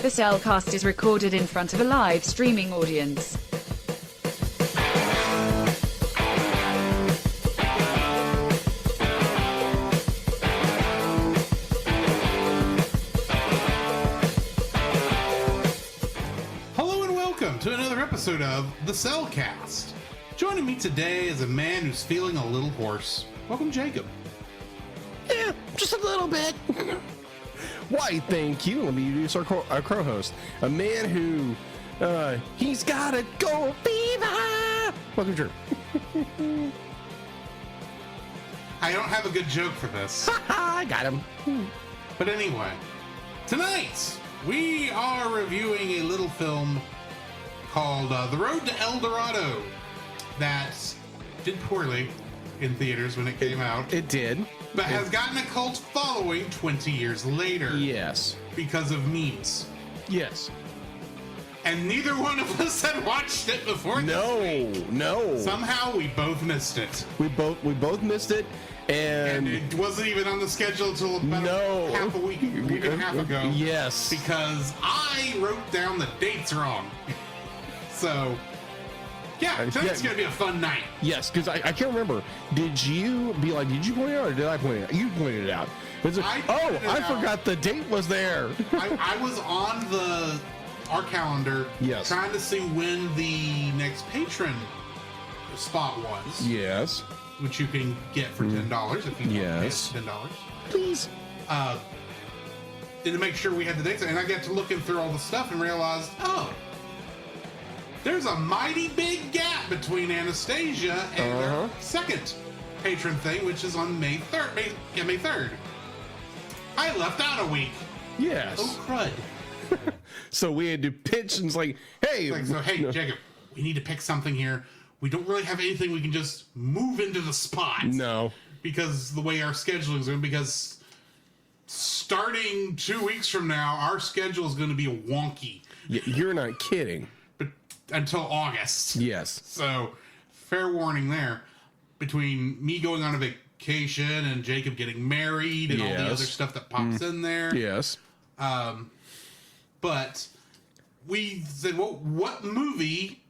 The Cellcast is recorded in front of a live streaming audience. Hello and welcome to another episode of The Cellcast. Joining me today is a man who's feeling a little hoarse. Welcome, Jacob. Yeah, just a little bit. Why, thank you. Let me introduce our co-host. A man who, he's got a go fever. Welcome, Drew. I don't have a good joke for this. I got him. But anyway, tonight we are reviewing a little film called The Road to El Dorado that did poorly in theaters when it came out. It did. But has gotten a cult following 20 years later. Yes. Because of memes. Yes. And neither one of us had watched it before this week. No. Somehow we both missed it. We both missed it, and it wasn't even on the schedule until about half a week and a half ago. Yes. Because I wrote down the dates wrong. So, yeah, tonight's going to be a fun night. Yes, because I can't remember. Did you point it out or did I point it out? You pointed it out. I forgot the date was there. I was on our calendar trying to see when the next patron spot was. Yes. Which you can get for $10 if you want $10. Please. And to make sure we had the dates. And I got to looking through all the stuff and realized, there's a mighty big gap between Anastasia and their second patron thing, which is on May 3rd. May 3rd. I left out a week. Yes. Oh, crud. So we had to pitch and it's like, hey. Hey, Jacob, we need to pick something here. We don't really have anything we can just move into the spot. No. Because the way our scheduling is going, because starting 2 weeks from now, our schedule is going to be wonky. You're not kidding. But until August. Yes. So, fair warning there. Between me going on a vacation and Jacob getting married and all the other stuff that pops in there. Yes. But we said, well, what movie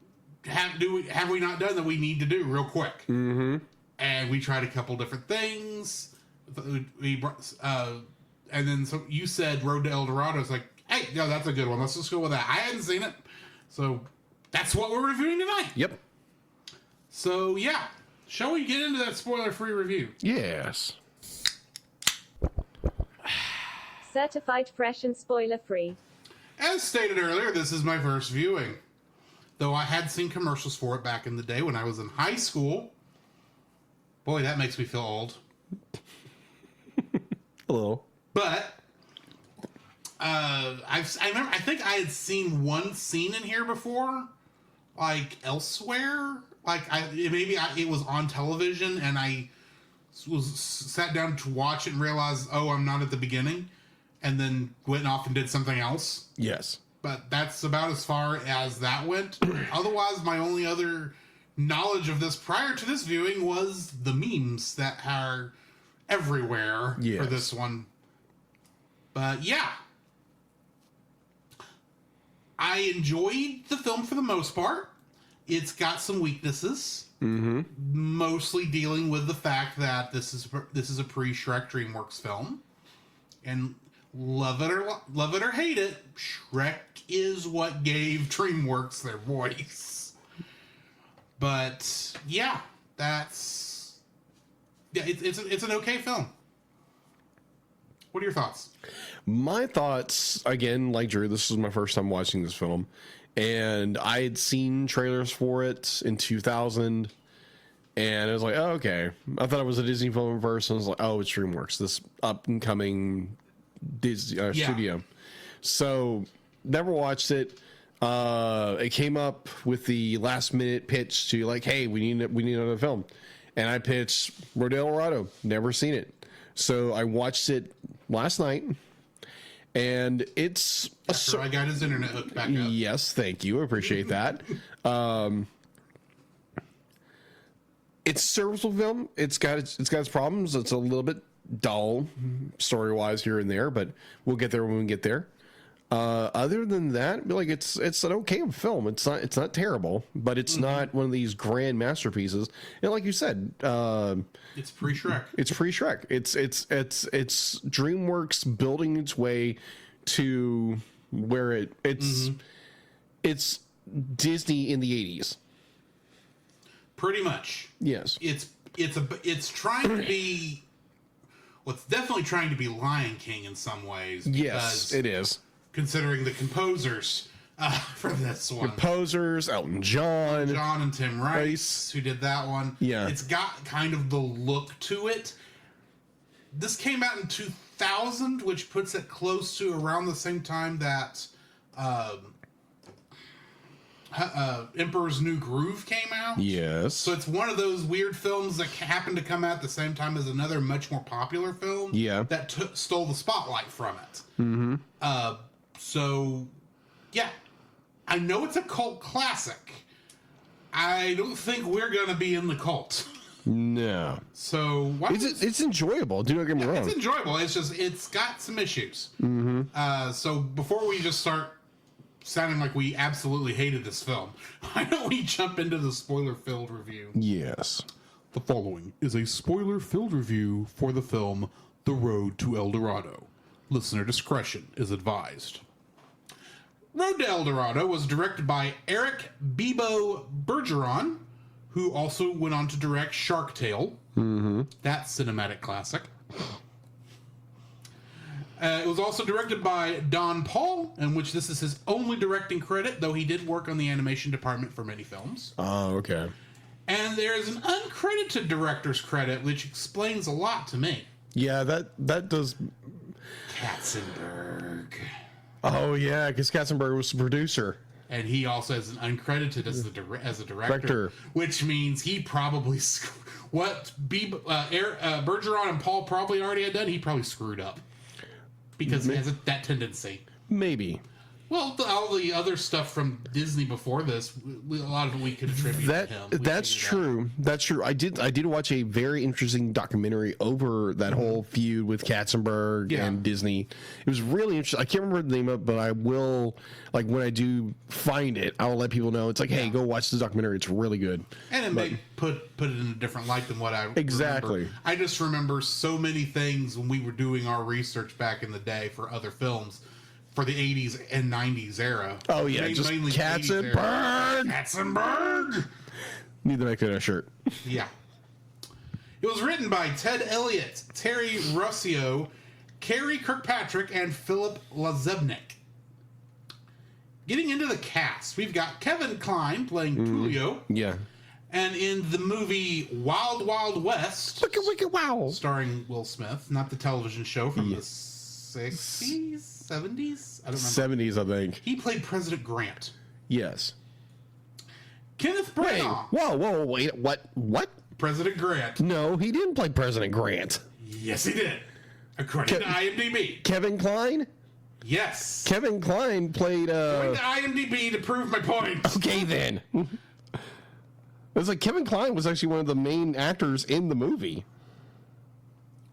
have we not done that we need to do real quick? Mm-hmm. And we tried a couple different things. And then so you said Road to El Dorado. It's like, hey, no, that's a good one. Let's just go with that. I hadn't seen it. So that's what we're reviewing tonight. Yep. So, yeah. Shall we get into that spoiler-free review? Yes. Certified fresh and spoiler-free. As stated earlier, this is my first viewing. Though I had seen commercials for it back in the day when I was in high school. Boy, that makes me feel old. A little. But I think I had seen one scene in here before, like elsewhere. Like it was on television, and I sat down to watch it and realized, I'm not at the beginning, and then went off and did something else. Yes. But that's about as far as that went. Otherwise, my only other knowledge of this prior to this viewing was the memes that are everywhere for this one. But yeah. I enjoyed the film for the most part. It's got some weaknesses. Mm-hmm. Mostly dealing with the fact that this is a pre-Shrek DreamWorks film. And love it or hate it, Shrek is what gave DreamWorks their voice. But yeah, it's an okay film. What are your thoughts? My thoughts, again, like Drew, this was my first time watching this film, and I had seen trailers for it in 2000, and I was like, oh, okay. I thought it was a Disney film first, and I was like, oh, it's DreamWorks, this up-and-coming Disney studio. So, never watched it. It came up with the last-minute pitch to, like, hey, we need another film. And I pitched Road to El Dorado. Never seen it. So, I watched it last night. And it's after I got his internet hooked back up. Yes, thank you. I appreciate that. It's a serviceable film. It's got its problems. It's a little bit dull story wise here and there, but we'll get there when we get there. Other than that, like it's an okay film. It's not terrible, but it's not one of these grand masterpieces. And like you said, it's pre-Shrek. It's pre-Shrek. It's DreamWorks building its way to where it's Disney in the 80s. Pretty much. Yes. It's trying to be. Well, it's definitely trying to be Lion King in some ways. Yes, it is. Considering the composers for this one. Composers, Elton John and Tim Rice, who did that one. Yeah. It's got kind of the look to it. This came out in 2000, which puts it close to around the same time that Emperor's New Groove came out. Yes. So it's one of those weird films that happened to come out at the same time as another much more popular film. Yeah. That stole the spotlight from it. Mm-hmm. So, yeah. I know it's a cult classic. I don't think we're going to be in the cult. No. So, it's enjoyable. Do not get me wrong. It's enjoyable. It's just, it's got some issues. Mm-hmm. So, before we just start sounding like we absolutely hated this film, why don't we jump into the spoiler-filled review? Yes. The following is a spoiler-filled review for the film The Road to El Dorado. Listener discretion is advised. Road to El Dorado was directed by Eric Bebo Bergeron, who also went on to direct Shark Tale. Mm-hmm. That cinematic classic. It was also directed by Don Paul, in which this is his only directing credit, though he did work on the animation department for many films. Oh, okay. And there's an uncredited director's credit, which explains a lot to me. Yeah, that does. Katzenberg. Oh yeah, because Katzenberg was the producer, and he also has an uncredited as a director, which means he probably what Bergeron and Paul probably already had done. He probably screwed up because he has that tendency. Maybe. Well, all the other stuff from Disney before this, a lot of it we could attribute to him. That's true. That's true. I did watch a very interesting documentary over that whole feud with Katzenberg and Disney. It was really interesting. I can't remember the name of it, but I will, like, when I do find it, I will let people know. It's like, hey, go watch the documentary. It's really good. And it may put it in a different light than what I exactly remember. I just remember so many things when we were doing our research back in the day for other films. For the 80s and 90s era. Oh, yeah. Just Katzenberg! Katzenberg! Need to make that a shirt. Yeah. It was written by Ted Elliott, Terry Rossio, Carrie Kirkpatrick, and Philip Lazebnik. Getting into the cast, we've got Kevin Kline playing Tulio. Yeah. And in the movie Wild Wild West... Wicked wow! Starring Will Smith, not the television show from the 60s? 70s? I don't remember. 70s, I think. He played President Grant. Yes. Kenneth Branagh. Whoa, wait, what? President Grant. No, he didn't play President Grant. Yes, he did. According to IMDb. Kevin Kline? Yes. Kevin Kline played, According to IMDb to prove my point. Okay, then. It was like Kevin Kline was actually one of the main actors in the movie.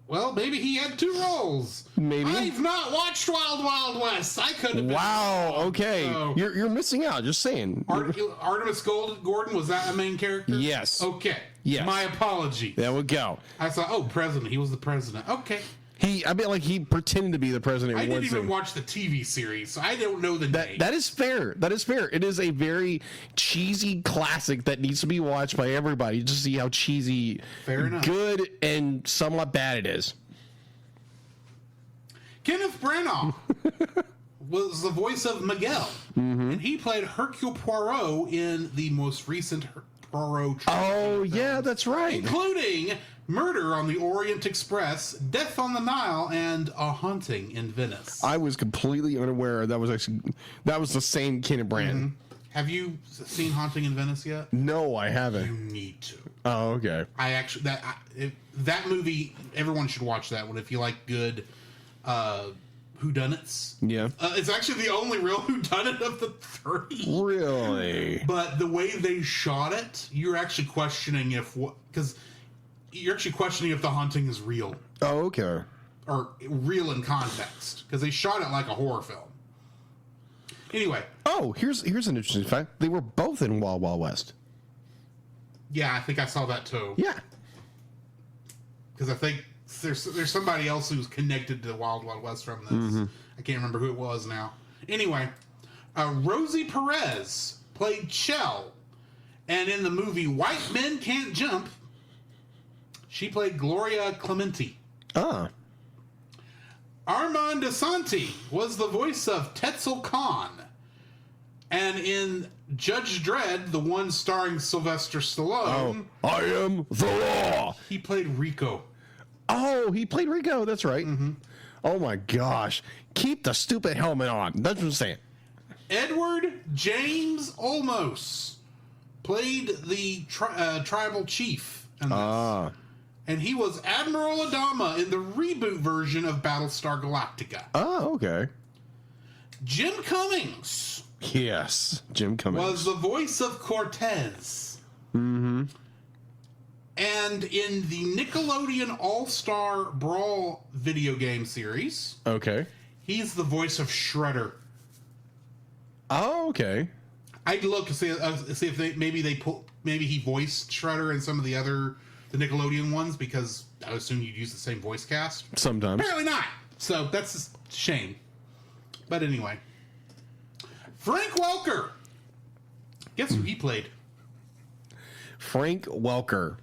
Well, maybe he had two roles. Maybe. I've not watched Wild Wild West. I could have been. Wow, okay. So, you're missing out, just saying. Artemis Gordon, was that a main character? Yes. Okay. Yes. My apologies. There we go. I thought, president. He was the president. Okay. He pretended to be the president. I didn't even watch the TV series, so I don't know the name. That is fair. That is fair. It is a very cheesy classic that needs to be watched by everybody just to see how cheesy, fair enough, good, and somewhat bad it is. Kenneth Branagh was the voice of Miguel, and he played Hercule Poirot in the most recent Poirot trilogy. Oh, yeah, that's right. Including Murder on the Orient Express, Death on the Nile, and A Haunting in Venice. I was completely unaware that was the same Kenneth Branagh. Mm-hmm. Have you seen Haunting in Venice yet? No, I haven't. You need to. Oh, okay. That movie, everyone should watch that one if you like good whodunits. Yeah. It's actually the only real whodunit of the three. Really? But the way they shot it, you're actually questioning if the haunting is real. Oh, okay. Or real in context. Because they shot it like a horror film. Anyway. Oh, here's an interesting fact. They were both in Wild Wild West. Yeah, I think I saw that too. Yeah. Because I think there's somebody else who's connected to Wild Wild West from this. I can't remember who it was now. Anyway, Rosie Perez played Chell. And in the movie White Men Can't Jump, she played Gloria Clemente. Ah. Armand Asante was the voice of Tetzel Khan. And in Judge Dredd, the one starring Sylvester Stallone... Oh, I am the law! He played Rico. Oh, he played Rico. That's right. Oh, my gosh. Keep the stupid helmet on. That's what I'm saying. Edward James Olmos played the tribal chief in this. And he was Admiral Adama in the reboot version of Battlestar Galactica. Oh, okay. Jim Cummings. Yes, Jim Cummings. Was the voice of Cortez. And in the Nickelodeon All-Star Brawl video game series, Okay. he's the voice of Shredder. Oh, okay. I'd look to see if maybe he voiced Shredder in some of the Nickelodeon ones, because I assume you'd use the same voice cast. Sometimes. Apparently not. So that's a shame. But anyway. Frank Welker. Guess who he played? Frank Welker,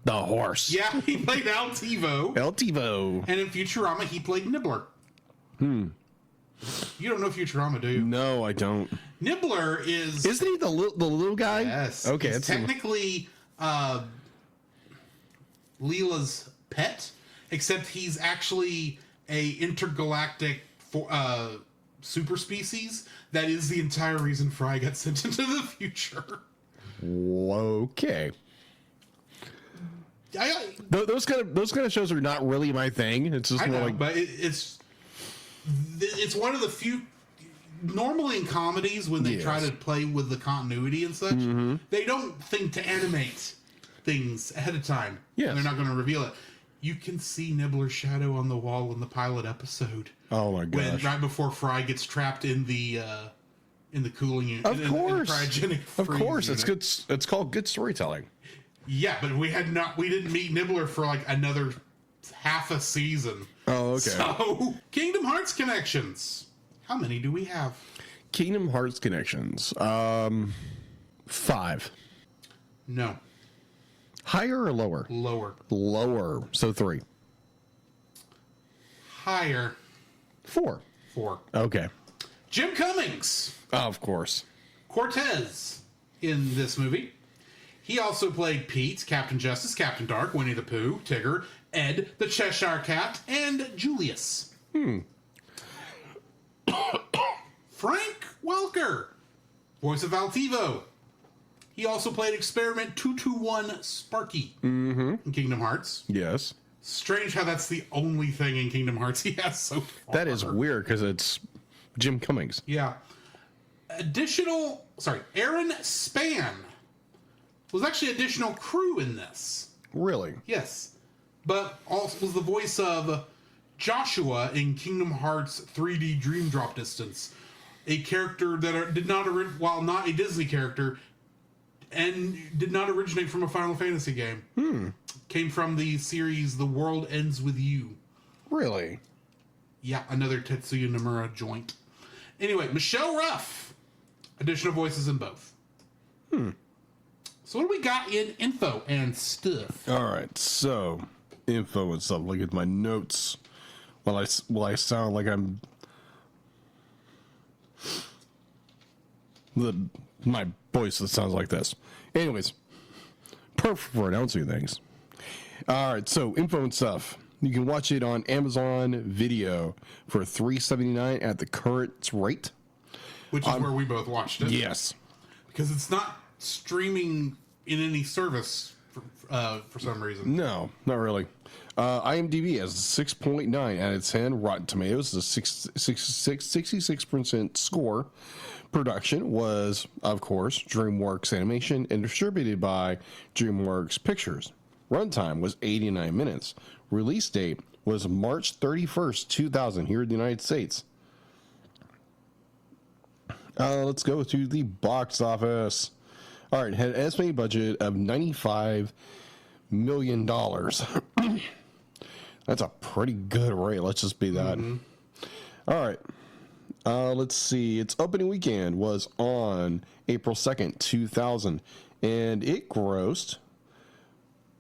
the horse. Yeah, he played Altivo. El Tivo. And in Futurama, he played Nibbler. You don't know Futurama, do you? No, I don't. Nibbler is... Isn't he the little guy? Yes. Okay. He's technically Leela's pet, except he's actually a intergalactic super species that is the entire reason Fry got sent into the future. Okay. Those kind of shows are not really my thing. It's just more like, but it's one of the few. Normally in comedies, when they try to play with the continuity and such, they don't think to animate things ahead of time. Yes. And they're not going to reveal it. You can see Nibbler's shadow on the wall in the pilot episode. Oh my gosh! When right before Fry gets trapped in the cooling unit. Of course, of course, it's good. It's called good storytelling. Yeah, but we didn't meet Nibbler for like another half a season. Oh, okay. So Kingdom Hearts connections. How many do we have? Kingdom Hearts connections. 5. No. Higher or lower? Lower. Lower. So 3. Higher. 4. 4. Okay. Jim Cummings. Of course. Cortez in this movie. He also played Pete, Captain Justice, Captain Dark, Winnie the Pooh, Tigger, Ed, the Cheshire Cat, and Julius. Frank Welker, voice of Altivo. He also played Experiment 221 Sparky in Kingdom Hearts. Yes. Strange how that's the only thing in Kingdom Hearts he has so far. That is weird because it's Jim Cummings. Yeah. Aaron Span was actually additional crew in this. Really? Yes. But also was the voice of Joshua in Kingdom Hearts 3D Dream Drop Distance. A character that did not, while not a Disney character, and did not originate from a Final Fantasy game. Came from the series The World Ends With You. Really? Yeah, another Tetsuya Nomura joint. Anyway, Michelle Ruff. Additional voices in both. So what do we got in info and stuff? All right, so info and stuff. Look at my notes. Well, I sound like I'm my voice that sounds like this. Anyways, perfect for announcing things. All right, so info and stuff. You can watch it on Amazon Video for $3.79 at the current rate. Which is where we both watched it. Yes. Because it's not streaming in any service for some reason. No, not really. IMDb has a 6.9 out of 10. Rotten Tomatoes is a 66% score. Production was, of course, DreamWorks Animation and distributed by DreamWorks Pictures. Runtime was 89 minutes. Release date was March 31st, 2000 here in the United States. Let's go to the box office. All right, had an estimated budget of $95 million. That's a pretty good rate. Let's just be that. All right. Let's see. Its opening weekend was on April 2nd, 2000, and it grossed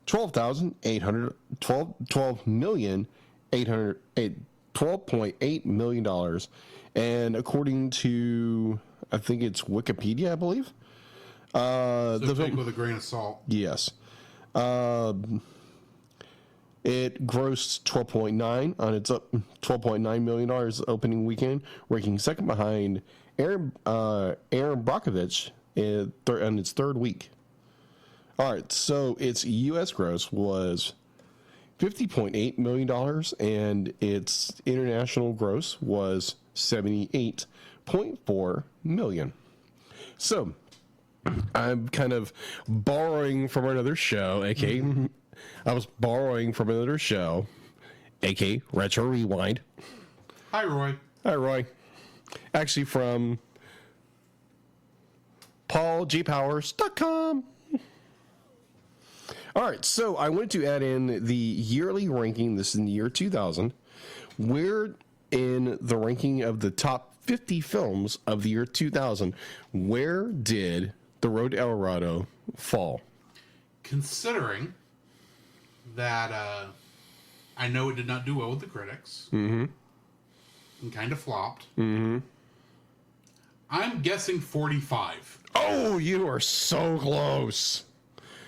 $12.8 million. And according to, I think it's Wikipedia, I believe. So take with a grain of salt. Yes. It grossed 12.9 on its $12.9 million opening weekend, ranking second behind Aaron Brockovich on its third week. All right, so its U.S. gross was $50.8 million, and its international gross was $78.4 million. So I'm kind of borrowing from another show, aka I was borrowing from another show, aka Retro Rewind. Hi, Roy. Hi, Roy. Actually, from PaulGPowers.com. All right, so I wanted to add in the yearly ranking. This is in the year 2000. Where in the ranking of the top 50 films of the year 2000, where did The Road to El Dorado fall? Considering that I know it did not do well with the critics and kind of flopped, I'm guessing 45. Oh, you are so close.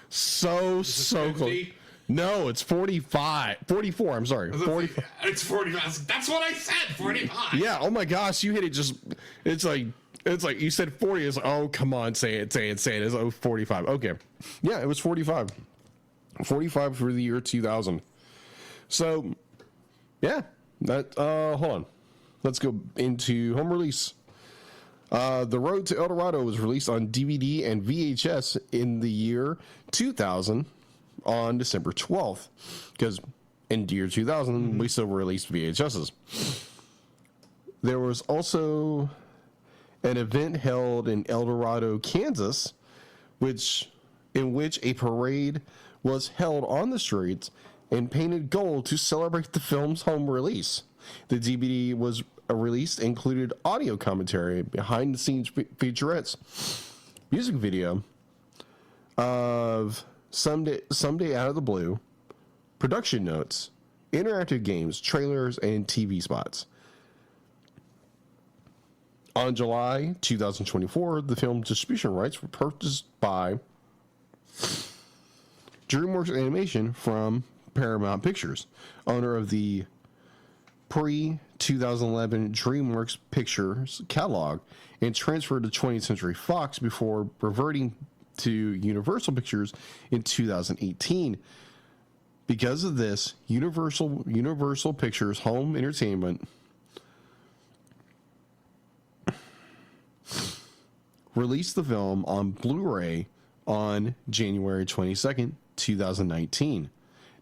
So close. No, it's 45. 44, I'm sorry. 45. It's 45. That's what I said, 45. Yeah, oh my gosh, you hit it just, it's like you said 40. It's like, oh, come on, say it. It's 45. Okay. Yeah, it was 45. 45 for the year 2000. So, yeah, that, hold on. Let's go into home release. The Road to El Dorado was released on DVD and VHS in the year 2000 on December 12th, because in the year 2000, we still released VHSs. There was also an event held in El Dorado, Kansas, in which a parade was held on the streets and painted gold to celebrate the film's home release. The DVD was released included audio commentary, behind the scenes featurettes, music video of Someday Out of the Blue, production notes, interactive games, trailers, and TV spots. On July 2024, the film distribution rights were purchased by DreamWorks Animation from Paramount Pictures, owner of the pre-2011 DreamWorks Pictures catalog, and transferred to 20th Century Fox before reverting to Universal Pictures in 2018. Because of this, Universal Pictures Home Entertainment released the film on Blu-ray on January 22nd, 2019.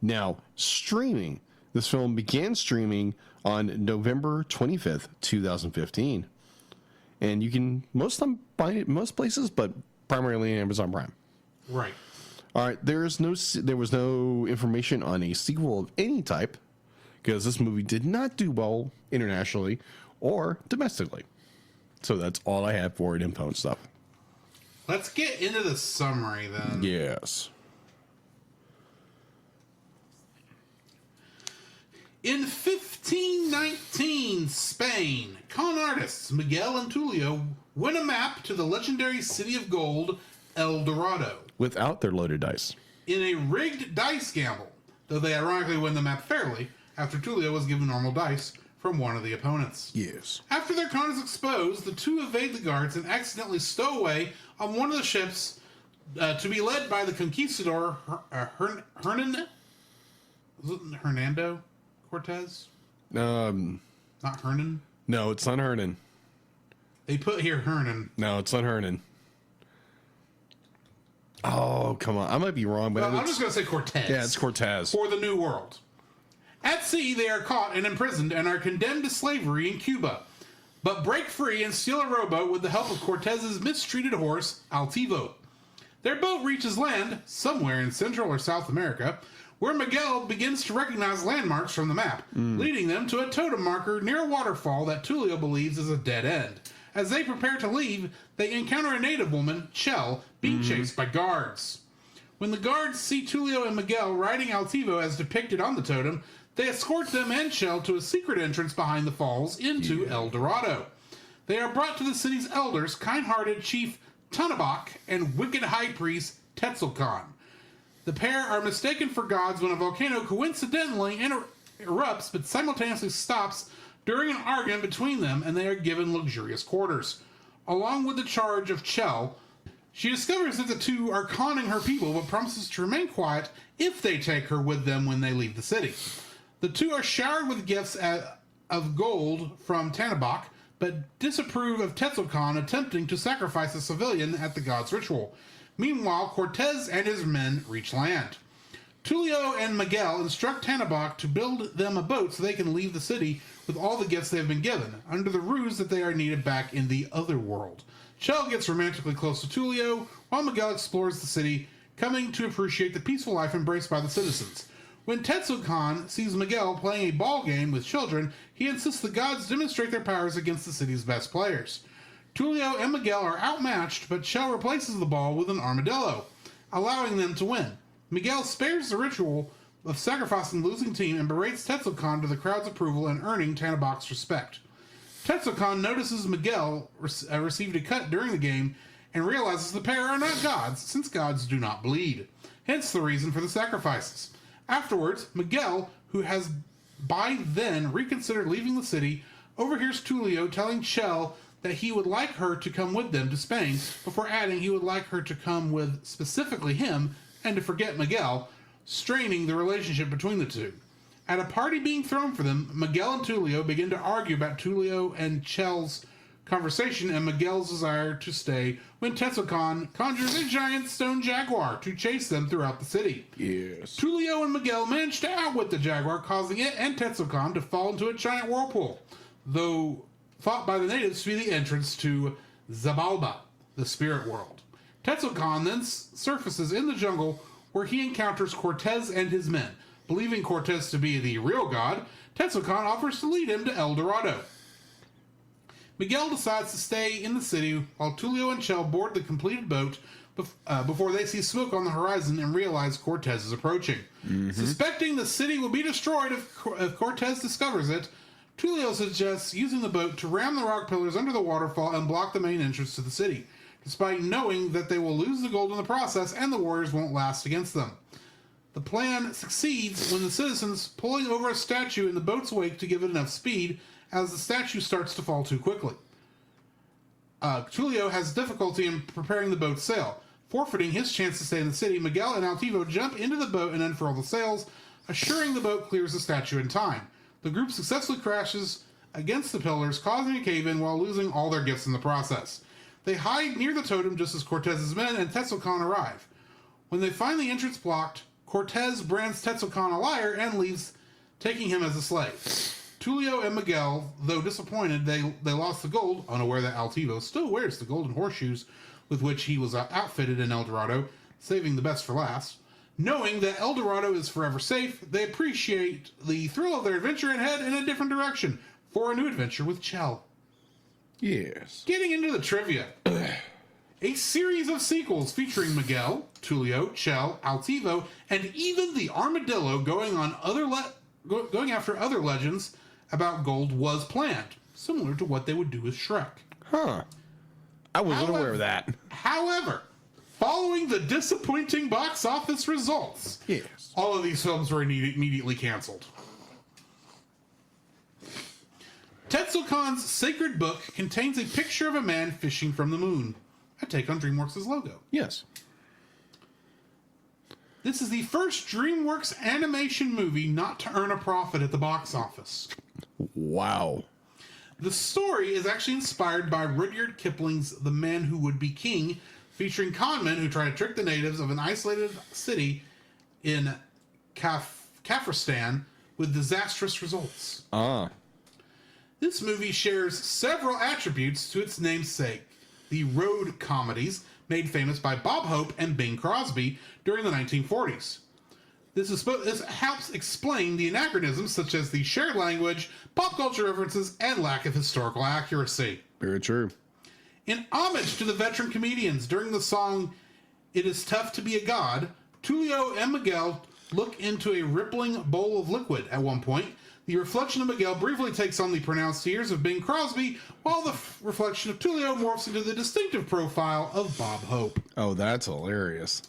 Now, streaming. This film began streaming on November 25th, 2015. And you can most find it most places, but primarily on Amazon Prime. Right. All right, there was no information on a sequel of any type, because this movie did not do well internationally or domestically. So that's all I have for it, info and stuff. Let's get into the summary then. Yes. In 1519 Spain, con artists Miguel and Tulio win a map to the legendary city of gold, El Dorado. Without their loaded dice. In a rigged dice gamble, though they ironically win the map fairly, after Tulio was given normal dice from one of the opponents. Yes. After their con is exposed, the two evade the guards and accidentally stow away on one of the ships to be led by the conquistador Hernando Cortez? Not Hernan? No, it's not Hernan. They put here Hernan. No, it's not Hernan. Oh, come on. I might be wrong, but I'm just going to say Cortez. Yeah, it's Cortez. For the New World. At sea, they are caught and imprisoned and are condemned to slavery in Cuba. but break free and steal a rowboat with the help of Cortez's mistreated horse, Altivo. Their boat reaches land, somewhere in Central or South America, where Miguel begins to recognize landmarks from the map, leading them to a totem marker near a waterfall that Tulio believes is a dead end. As they prepare to leave, they encounter a native woman, Chell, being chased by guards. When the guards see Tulio and Miguel riding Altivo as depicted on the totem, they escort them and Chell to a secret entrance behind the falls into El Dorado. They are brought to the city's elders, kind-hearted Chief Tanabak and wicked High Priest Tetzalcan. The pair are mistaken for gods when a volcano coincidentally erupts but simultaneously stops during an argument between them, and they are given luxurious quarters. Along with the charge of Chell, she discovers that the two are conning her people but promises to remain quiet if they take her with them when they leave the city. The two are showered with gifts of gold from Tanabak, but disapprove of Tetzalcan attempting to sacrifice a civilian at the god's ritual. Meanwhile, Cortez and his men reach land. Tulio and Miguel instruct Tanabak to build them a boat so they can leave the city with all the gifts they have been given, under the ruse that they are needed back in the other world. Chell gets romantically close to Tulio, while Miguel explores the city, coming to appreciate the peaceful life embraced by the citizens. When Tetzalcan sees Miguel playing a ball game with children, he insists the gods demonstrate their powers against the city's best players. Tulio and Miguel are outmatched, but Chell replaces the ball with an armadillo, allowing them to win. Miguel spares the ritual of sacrificing the losing team and berates Tetzalcan to the crowd's approval and earning Tanabak's respect. Tetzalcan notices Miguel received a cut during the game and realizes the pair are not gods, since gods do not bleed. Hence the reason for the sacrifices. Afterwards, Miguel, who has by then reconsidered leaving the city, overhears Tulio telling Chell that he would like her to come with them to Spain, before adding he would like her to come with specifically him and to forget Miguel, straining the relationship between the two. At a party being thrown for them, Miguel and Tulio begin to argue about Tulio and Chell's conversation and Miguel's desire to stay when Tetzalcan conjures a giant stone jaguar to chase them throughout the city. Yes. Tulio and Miguel manage to outwit the jaguar, causing it and Tetzalcan to fall into a giant whirlpool, though thought by the natives to be the entrance to Zabalba, the spirit world. Tetzalcan then surfaces in the jungle where he encounters Cortez and his men. Believing Cortez to be the real god, Tetzalcan offers to lead him to El Dorado. Miguel decides to stay in the city while Tulio and Chell board the completed boat before they see smoke on the horizon and realize Cortez is approaching. Suspecting the city will be destroyed if Cortez discovers it, Tulio suggests using the boat to ram the rock pillars under the waterfall and block the main entrance to the city, despite knowing that they will lose the gold in the process and the warriors won't last against them. The plan succeeds when the citizens pulling over a statue in the boat's wake to give it enough speed, as the statue starts to fall too quickly. Tulio has difficulty in preparing the boat's sail. Forfeiting his chance to stay in the city, Miguel and Altivo jump into the boat and unfurl the sails, assuring the boat clears the statue in time. The group successfully crashes against the pillars, causing a cave-in while losing all their gifts in the process. They hide near the totem just as Cortez's men and Tetzalcan arrive. When they find the entrance blocked, Cortez brands Tetzalcan a liar and leaves, taking him as a slave. Tulio and Miguel, though disappointed they lost the gold, unaware that Altivo still wears the golden horseshoes with which he was outfitted in El Dorado, saving the best for last. Knowing that El Dorado is forever safe, they appreciate the thrill of their adventure and head in a different direction for a new adventure with Chell. Yes. Getting into the trivia. A series of sequels featuring Miguel, Tulio, Chell, Altivo, and even the armadillo going after other legends about gold was planned, similar to what they would do with Shrek. Huh. I wasn't aware of that. However, following the disappointing box office results, yes, all of these films were immediately canceled. Tetzalcan's sacred book contains a picture of a man fishing from the moon, a take on DreamWorks' logo. Yes. This is the first DreamWorks animation movie not to earn a profit at the box office. Wow. The story is actually inspired by Rudyard Kipling's The Man Who Would Be King, featuring conmen who try to trick the natives of an isolated city in Kafiristan with disastrous results. This movie shares several attributes to its namesake, the road comedies made famous by Bob Hope and Bing Crosby during the 1940s. This helps explain the anachronisms such as the shared language, pop culture references, and lack of historical accuracy. Very true. In homage to the veteran comedians, during the song It Is Tough to Be a God, Tulio and Miguel look into a rippling bowl of liquid at one point. The reflection of Miguel briefly takes on the pronounced ears of Bing Crosby, while the reflection of Tulio morphs into the distinctive profile of Bob Hope. Oh, that's hilarious.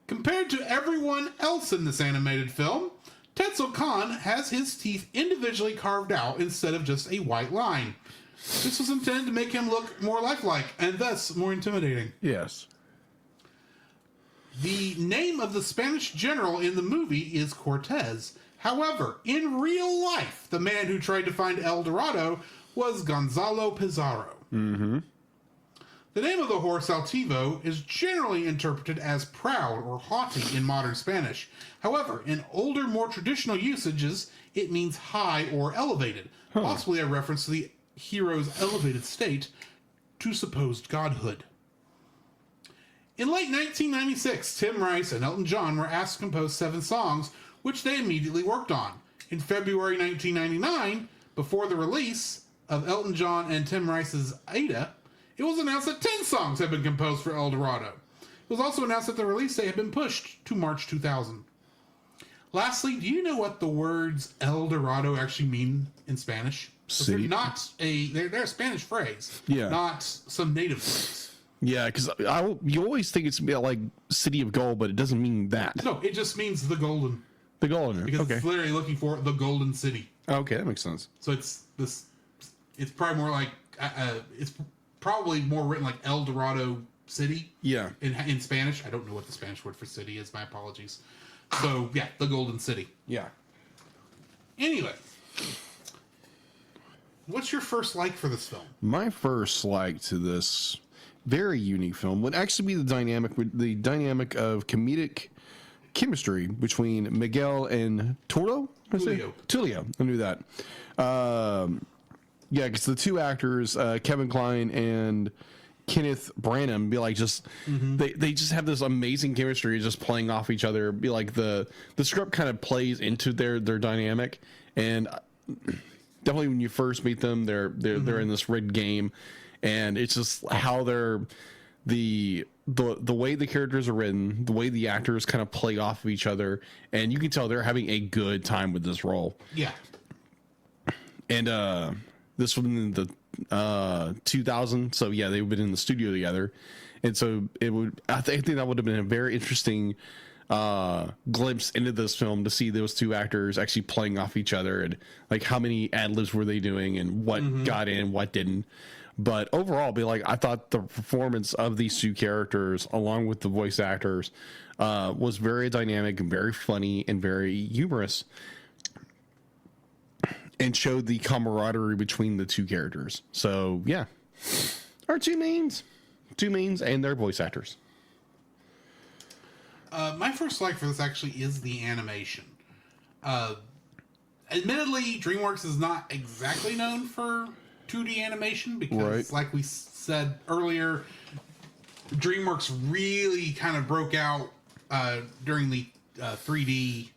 Compared to everyone else in this animated film, Tetzel Khan has his teeth individually carved out instead of just a white line. This was intended to make him look more lifelike and thus more intimidating. Yes. The name of the Spanish general in the movie is Cortez. However, in real life, the man who tried to find El Dorado was Gonzalo Pizarro. Mm-hmm. The name of the horse Altivo is generally interpreted as proud or haughty in modern Spanish. However, in older, more traditional usages, it means high or elevated, possibly a reference to the hero's elevated state to supposed godhood. In late 1996, Tim Rice and Elton John were asked to compose 7 songs, which they immediately worked on. In February 1999, before the release of Elton John and Tim Rice's Ada, it was announced that 10 songs had been composed for El Dorado. It was also announced that the release date had been pushed to March 2000. Lastly, do you know what the words El Dorado actually mean in Spanish? City. They're a Spanish phrase, Yeah. not some native phrase. Yeah, because you always think it's like City of Gold, but it doesn't mean that. No, it just means the golden. The Golden. Because Okay. it's literally looking for the golden city. Okay, that makes sense. So it's probably more like, it's probably more written like El Dorado City. Yeah. In Spanish. I don't know what the Spanish word for city is. My apologies. So, yeah, the golden city. Yeah. Anyway. What's your first like for this film? My first like to this very unique film would actually be the dynamic of comedic chemistry between Miguel and Tulio. I knew that. Yeah, because the two actors, Kevin Kline and Kenneth Branagh, be like just they just have this amazing chemistry, just playing off each other. Be like the script kind of plays into their dynamic, and definitely when you first meet them, they're in this rigged game, and it's just how they're the way the characters are written, the way the actors kind of play off of each other, and you can tell they're having a good time with this role. Yeah. And this was in the 2000, so yeah, they've been in the studio together, and so I think that would have been a very interesting glimpse into this film to see those two actors actually playing off each other, and like how many ad-libs were they doing and what got in, what didn't. But overall, I thought the performance of these two characters, along with the voice actors, was very dynamic and very funny and very humorous, and showed the camaraderie between the two characters. So yeah, our two mains, and their voice actors. My first like for this actually is the animation. Admittedly, DreamWorks is not exactly known for 2D animation because, like we said earlier, DreamWorks really kind of broke out during the 3D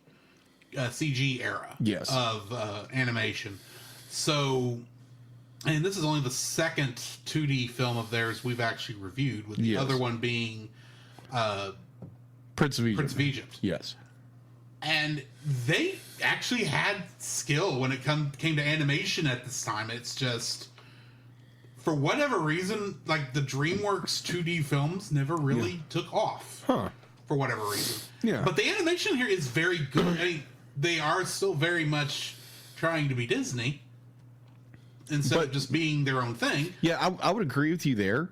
CG era of animation. So, and this is only the second 2D film of theirs we've actually reviewed, with the other one being Prince of Egypt. Yes. And they actually had skill when it came to animation at this time. It's just, for whatever reason, like the DreamWorks 2D films never really took off. For whatever reason. Yeah. But the animation here is very good. I mean, they are still very much trying to be Disney instead of just being their own thing. Yeah, I would agree with you there.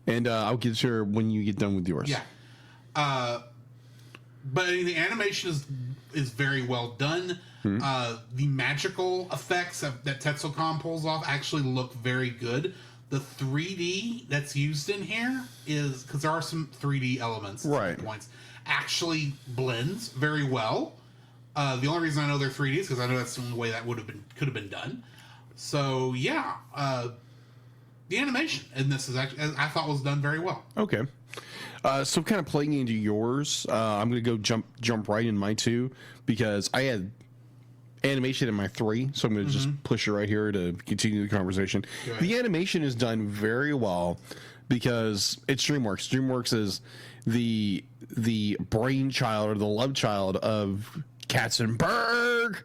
And I'll get sure when you get done with yours. Yeah. But I mean, the animation is very well done. The magical effects that Tetzel Khan pulls off actually look very good. The 3D that's used in here is, because there are some 3D elements at some points, actually blends very well. The only reason I know they're 3D is because I know that's the only way that could have been done. So yeah, the animation in this is actually, I thought, was done very well. Okay. So kind of playing into yours, I'm going to go jump right in my 2 because I had animation in my 3, so I'm going to just push it right here to continue the conversation. The animation is done very well because it's DreamWorks. DreamWorks is the brainchild or the love child of Katzenberg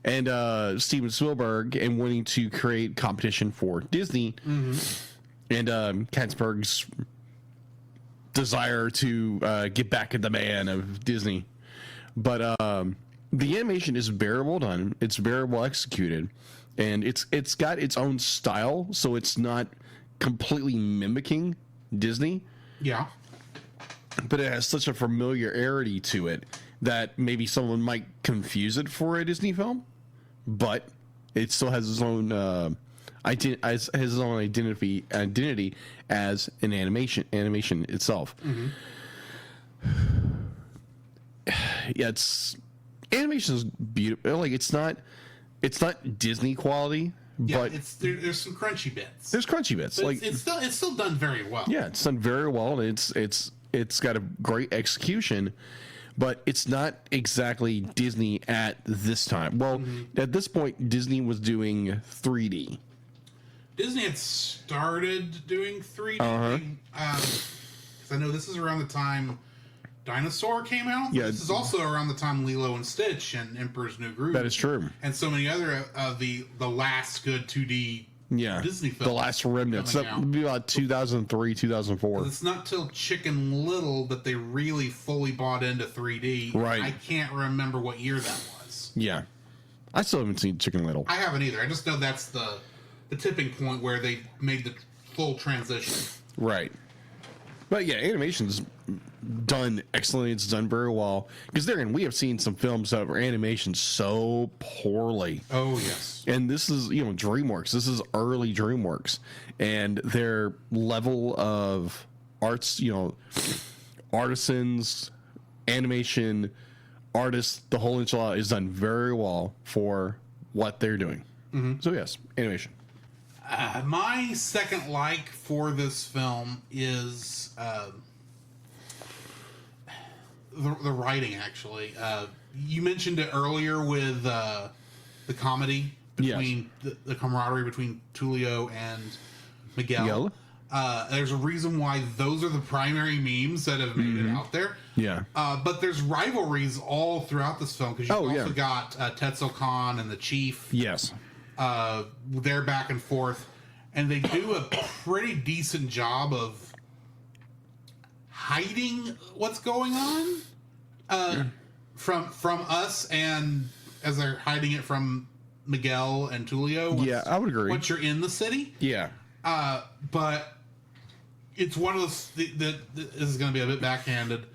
and Steven Spielberg, and wanting to create competition for Disney, and Katzenberg's desire to get back at the man of Disney. But the animation is very well done. It's very well executed, and it's got its own style, so it's not completely mimicking Disney. Yeah. But it has such a familiarity to it that maybe someone might confuse it for a Disney film, but it still has its own identity as an animation itself. Yeah, animation is beautiful. Like it's not Disney quality, but there's some crunchy bits. There's crunchy bits. But like it's still done very well. Yeah, it's done very well, and it's got a great execution, but it's not exactly Disney at this time. Well, at this point, Disney was doing 3D. Disney had started doing 3D. Because I know this is around the time Dinosaur came out. Yeah. This is also around the time Lilo and Stitch and Emperor's New Groove. That is true. And so many other of the last good 2D Disney films. The last remnants. That would be about 2003, 2004. It's not till Chicken Little that they really fully bought into 3D. Right. I can't remember what year that was. Yeah. I still haven't seen Chicken Little. I haven't either. I just know that's the tipping point where they made the full transition. Right. But yeah, animation's done excellently. It's done very well. Because we have seen some films that were animation so poorly. Oh, yes. And this is, DreamWorks. This is early DreamWorks. And their level of arts, artisans, animation, artists, the whole enchilada is done very well for what they're doing. So yes, animation. My second like for this film is the writing, actually. You mentioned it earlier with the comedy between the camaraderie between Tulio and Miguel. There's a reason why those are the primary memes that have made it out there. Yeah. But there's rivalries all throughout this film because you've also got Tetsuo Khan and the Chief. Yes. They're back and forth, and they do a pretty decent job of hiding what's going on from us, and as they're hiding it from Miguel and Tulio. I would agree. Once you're in the city, but it's one of those. This is going to be a bit backhanded.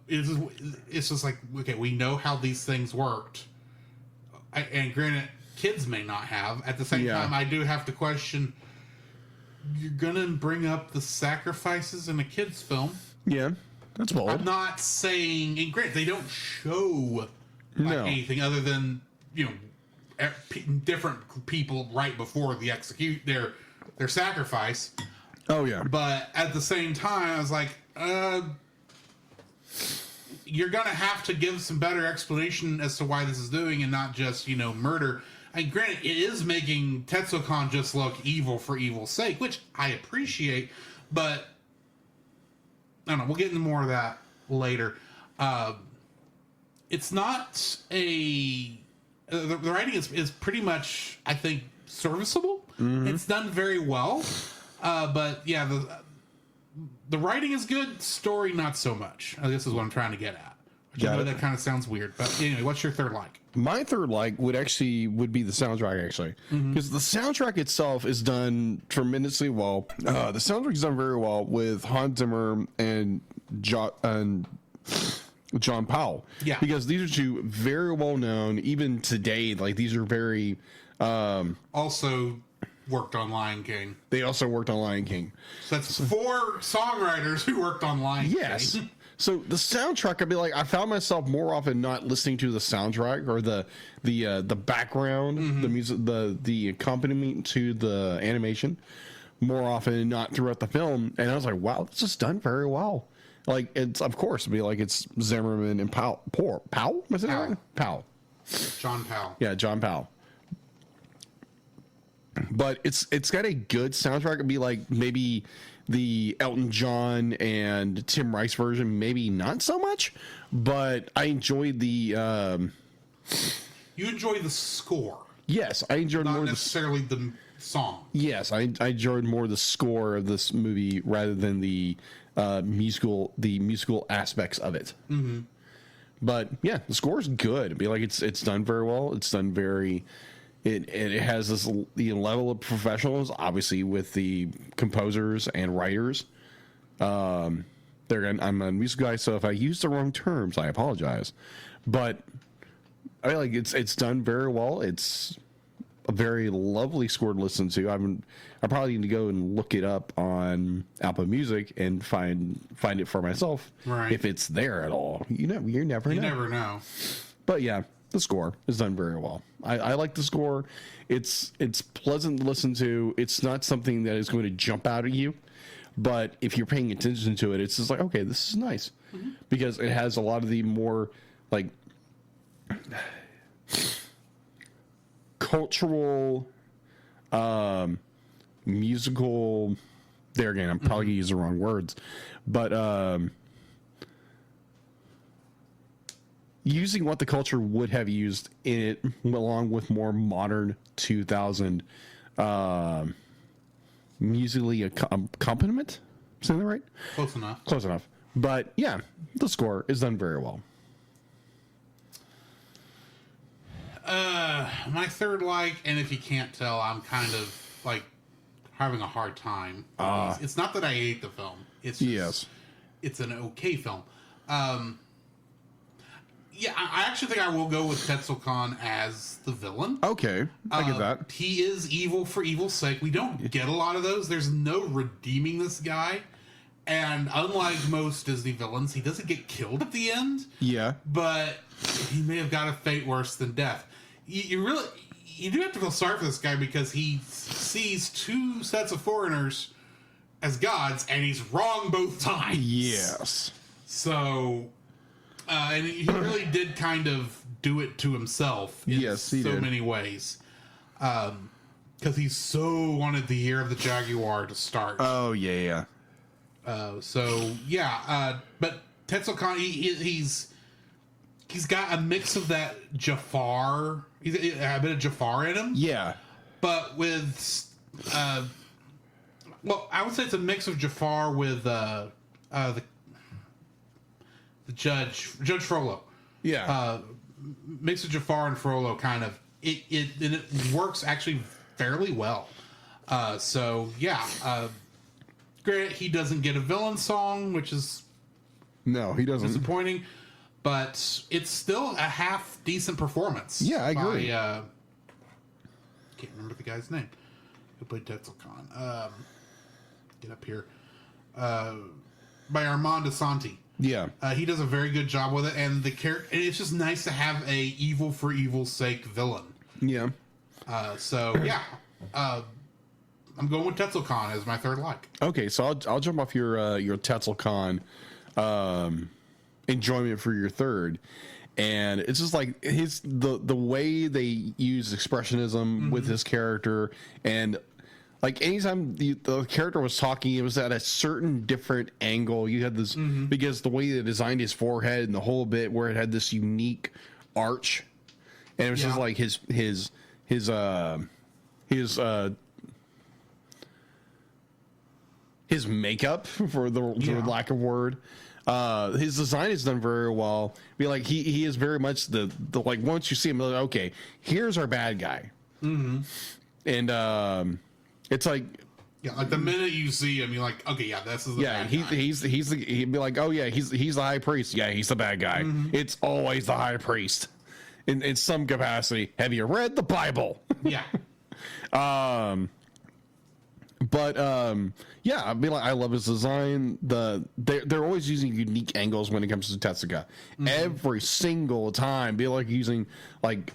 It's just like, okay, we know how these things worked, and granted, kids may not have. At the same time, I do have to question, you're gonna bring up the sacrifices in a kid's film. Yeah, that's bold. I'm not saying, and granted, they don't show anything other than different people right before the execute their sacrifice. Oh yeah. But at the same time, I was like, you're gonna have to give some better explanation as to why this is doing, and not just murder. And granted, it is making Tetsuo Khan just look evil for evil's sake, which I appreciate, but I don't know. We'll get into more of that later. It's not the writing is pretty much, I think, serviceable. It's done very well, but yeah, the writing is good. Story, not so much. I guess is what I'm trying to get at. I know that kind of sounds weird, but anyway, what's your third like? My third like would be the soundtrack, actually, because the soundtrack itself is done tremendously well. The soundtrack is done very well with Hans Zimmer and John Powell. Yeah, because these are two very well known, even today. Like, these are very also worked on Lion King. They also worked on Lion King. So that's 4 songwriters who worked on Lion King. So the soundtrack, I'd be like, I found myself more often not listening to the soundtrack or the background, the music, the accompaniment to the animation more often than not throughout the film. And I was like, wow, this is done very well. Like, it's, of course, it'd be like it's Zimmerman and Powell. Powell? Was it right? Powell. John Powell. Yeah, John Powell. But it's got a good soundtrack. It'd be like maybe the Elton John and Tim Rice version, maybe not so much. But I enjoyed the. You enjoy the score. Yes, I enjoyed not more necessarily the song. Yes, I enjoyed more the score of this movie rather than the musical aspects of it. Mm-hmm. But yeah, the score is good. It'd be like it's done very well. It's done very. It has this level of professionals, obviously, with the composers and writers. I'm a music guy, so if I use the wrong terms, I apologize. But I like it's done very well. It's a very lovely score to listen to. I probably need to go and look it up on Apple Music and find it for myself, right, if it's there at all. You never know. But yeah, the score is done very well. I like the score. It's pleasant to listen to. It's not something that is going to jump out at you, but if you're paying attention to it, it's just like, okay, this is nice, because it has a lot of the more like cultural, musical. There again, I'm probably gonna use the wrong words, but using what the culture would have used in it, along with more modern 2000 musically accompaniment. Saying that right? Close enough. But yeah, the score is done very well. My third like, and if you can't tell, I'm kind of like having a hard time. It's not that I hate the film. It's just, it's an okay film. Yeah, I actually think I will go with Tetsuo Khan as the villain. Okay, I get that. He is evil for evil's sake. We don't get a lot of those. There's no redeeming this guy. And unlike most Disney villains, he doesn't get killed at the end. Yeah. But he may have got a fate worse than death. You do have to feel sorry for this guy, because he sees two sets of foreigners as gods, and he's wrong both times. Yes. So... and he really did kind of do it to himself in so many ways. Because he so wanted the Year of the Jaguar to start. Oh, yeah. But Tetsuo Khan, he's got a mix of that Jafar, a bit of Jafar in him. Yeah. But with, I would say it's a mix of Jafar with the Judge Frollo. Yeah. Mix of Jafar and Frollo, kind of. It works actually fairly well. Granted, he doesn't get a villain song, which is no, he doesn't. Disappointing, but it's still a half decent performance. Yeah, I agree. Can't remember the guy's name who played Tetsuo Khan. Get up here. By Armand Asante. Yeah, he does a very good job with it, and the character. And it's just nice to have a evil for evil's sake villain. Yeah. I'm going with Tetsuo Khan as my third like. Okay, so I'll jump off your Tetsuo Khan enjoyment for your third, and it's just like the way they use expressionism with his character, and like anytime the character was talking, it was at a certain different angle. You had this because the way they designed his forehead and the whole bit where it had this unique arch, and it was just like his makeup, for the lack of word. His design is done very well. Be like he is very much the like once you see him, like, okay, here's our bad guy, and it's like like the minute you see him, you're like, okay, this is the bad guy. He'd be like, oh yeah, he's the high priest. Yeah, he's the bad guy. It's always the high priest in some capacity. Have you read the Bible? Yeah. But yeah, I mean, like, I love his design. They're always using unique angles when it comes to Tetsuka. Every single time, be like using like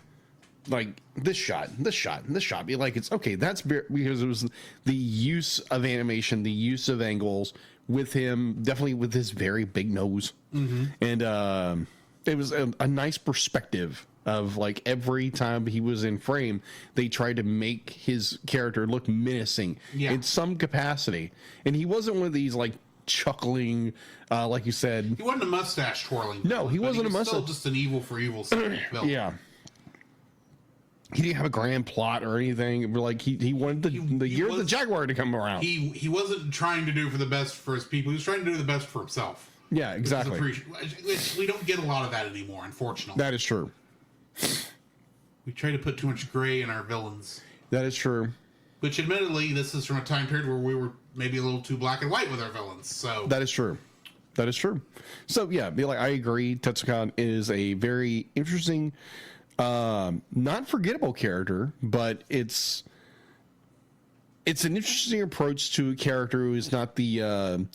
this shot, this shot, and this shot. Be like, it's okay. That's because it was the use of animation, the use of angles with him, definitely with his very big nose, and it was a nice perspective of like every time he was in frame, they tried to make his character look menacing in some capacity. And he wasn't one of these like chuckling, like you said. He wasn't a mustache twirling. No, he wasn't a mustache. Still just an evil for evil villain. Yeah. He didn't have a grand plot or anything. Like he wanted the year of the Jaguar to come around. He wasn't trying to do for the best for his people. He was trying to do the best for himself. Yeah, exactly. We don't get a lot of that anymore, unfortunately. That is true. We try to put too much gray in our villains. That is true. Which, admittedly, this is from a time period where we were maybe a little too black and white with our villains. So that is true. That is true. So yeah, be like, I agree. Tetsuka is a very interesting, not forgettable character, but it's an interesting approach to a character who is not the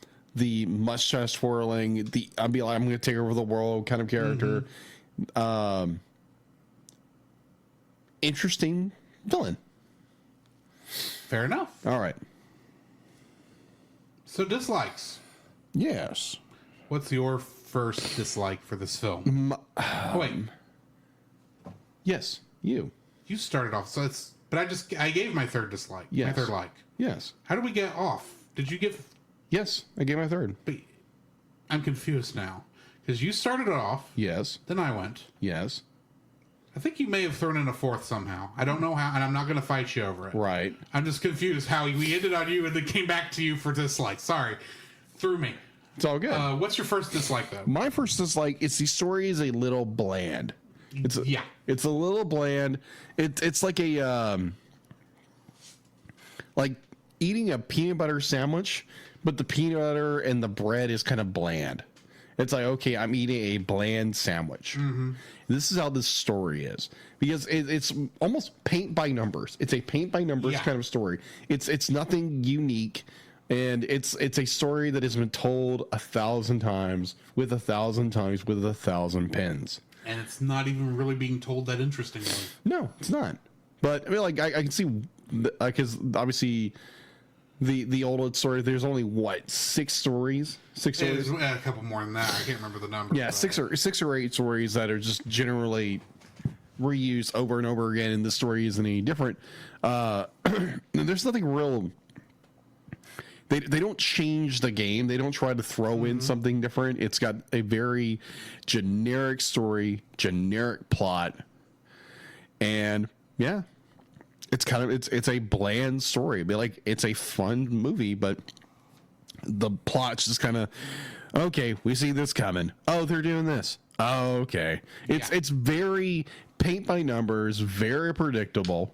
mustache twirling, I'm going to take over the world kind of character. Interesting villain. Fair enough. All right. So dislikes. Yes. What's your first dislike for this film? Wait. Yes, you. You started off, so it's. But I gave my third dislike. Yes. My third like. Yes. How did we get off? Did you give? Yes, I gave my third. But I'm confused now because you started it off. Yes. Then I went. Yes. I think you may have thrown in a fourth somehow. I don't know how, and I'm not going to fight you over it. Right. I'm just confused how we ended on you and then came back to you for dislike. Sorry. Threw me. It's all good. What's your first dislike, though? My first dislike is the story is a little bland. It's a little bland. It's like a like eating a peanut butter sandwich, but the peanut butter and the bread is kind of bland. It's like, okay, I'm eating a bland sandwich. This is how this story is, because it's almost paint by numbers. It's a paint by numbers kind of story. It's nothing unique, and it's a story that has been told 1,000 times with 1,000 pens. And it's not even really being told that interestingly. No, it's not. But I mean, like I can see, because obviously the old story. There's only what 6 stories. 6 stories. A couple more than that. I can't remember the number. Yeah, 6 or 8 stories that are just generally reused over and over again, and the story isn't any different. There's nothing real. They don't change the game. They don't try to throw in something different. It's got a very generic story, generic plot, and yeah, it's kind of it's a bland story. Be like, it's a fun movie, but the plot's just kind of okay. We see this coming. Oh, they're doing this. Oh, okay. It's very paint by numbers, very predictable.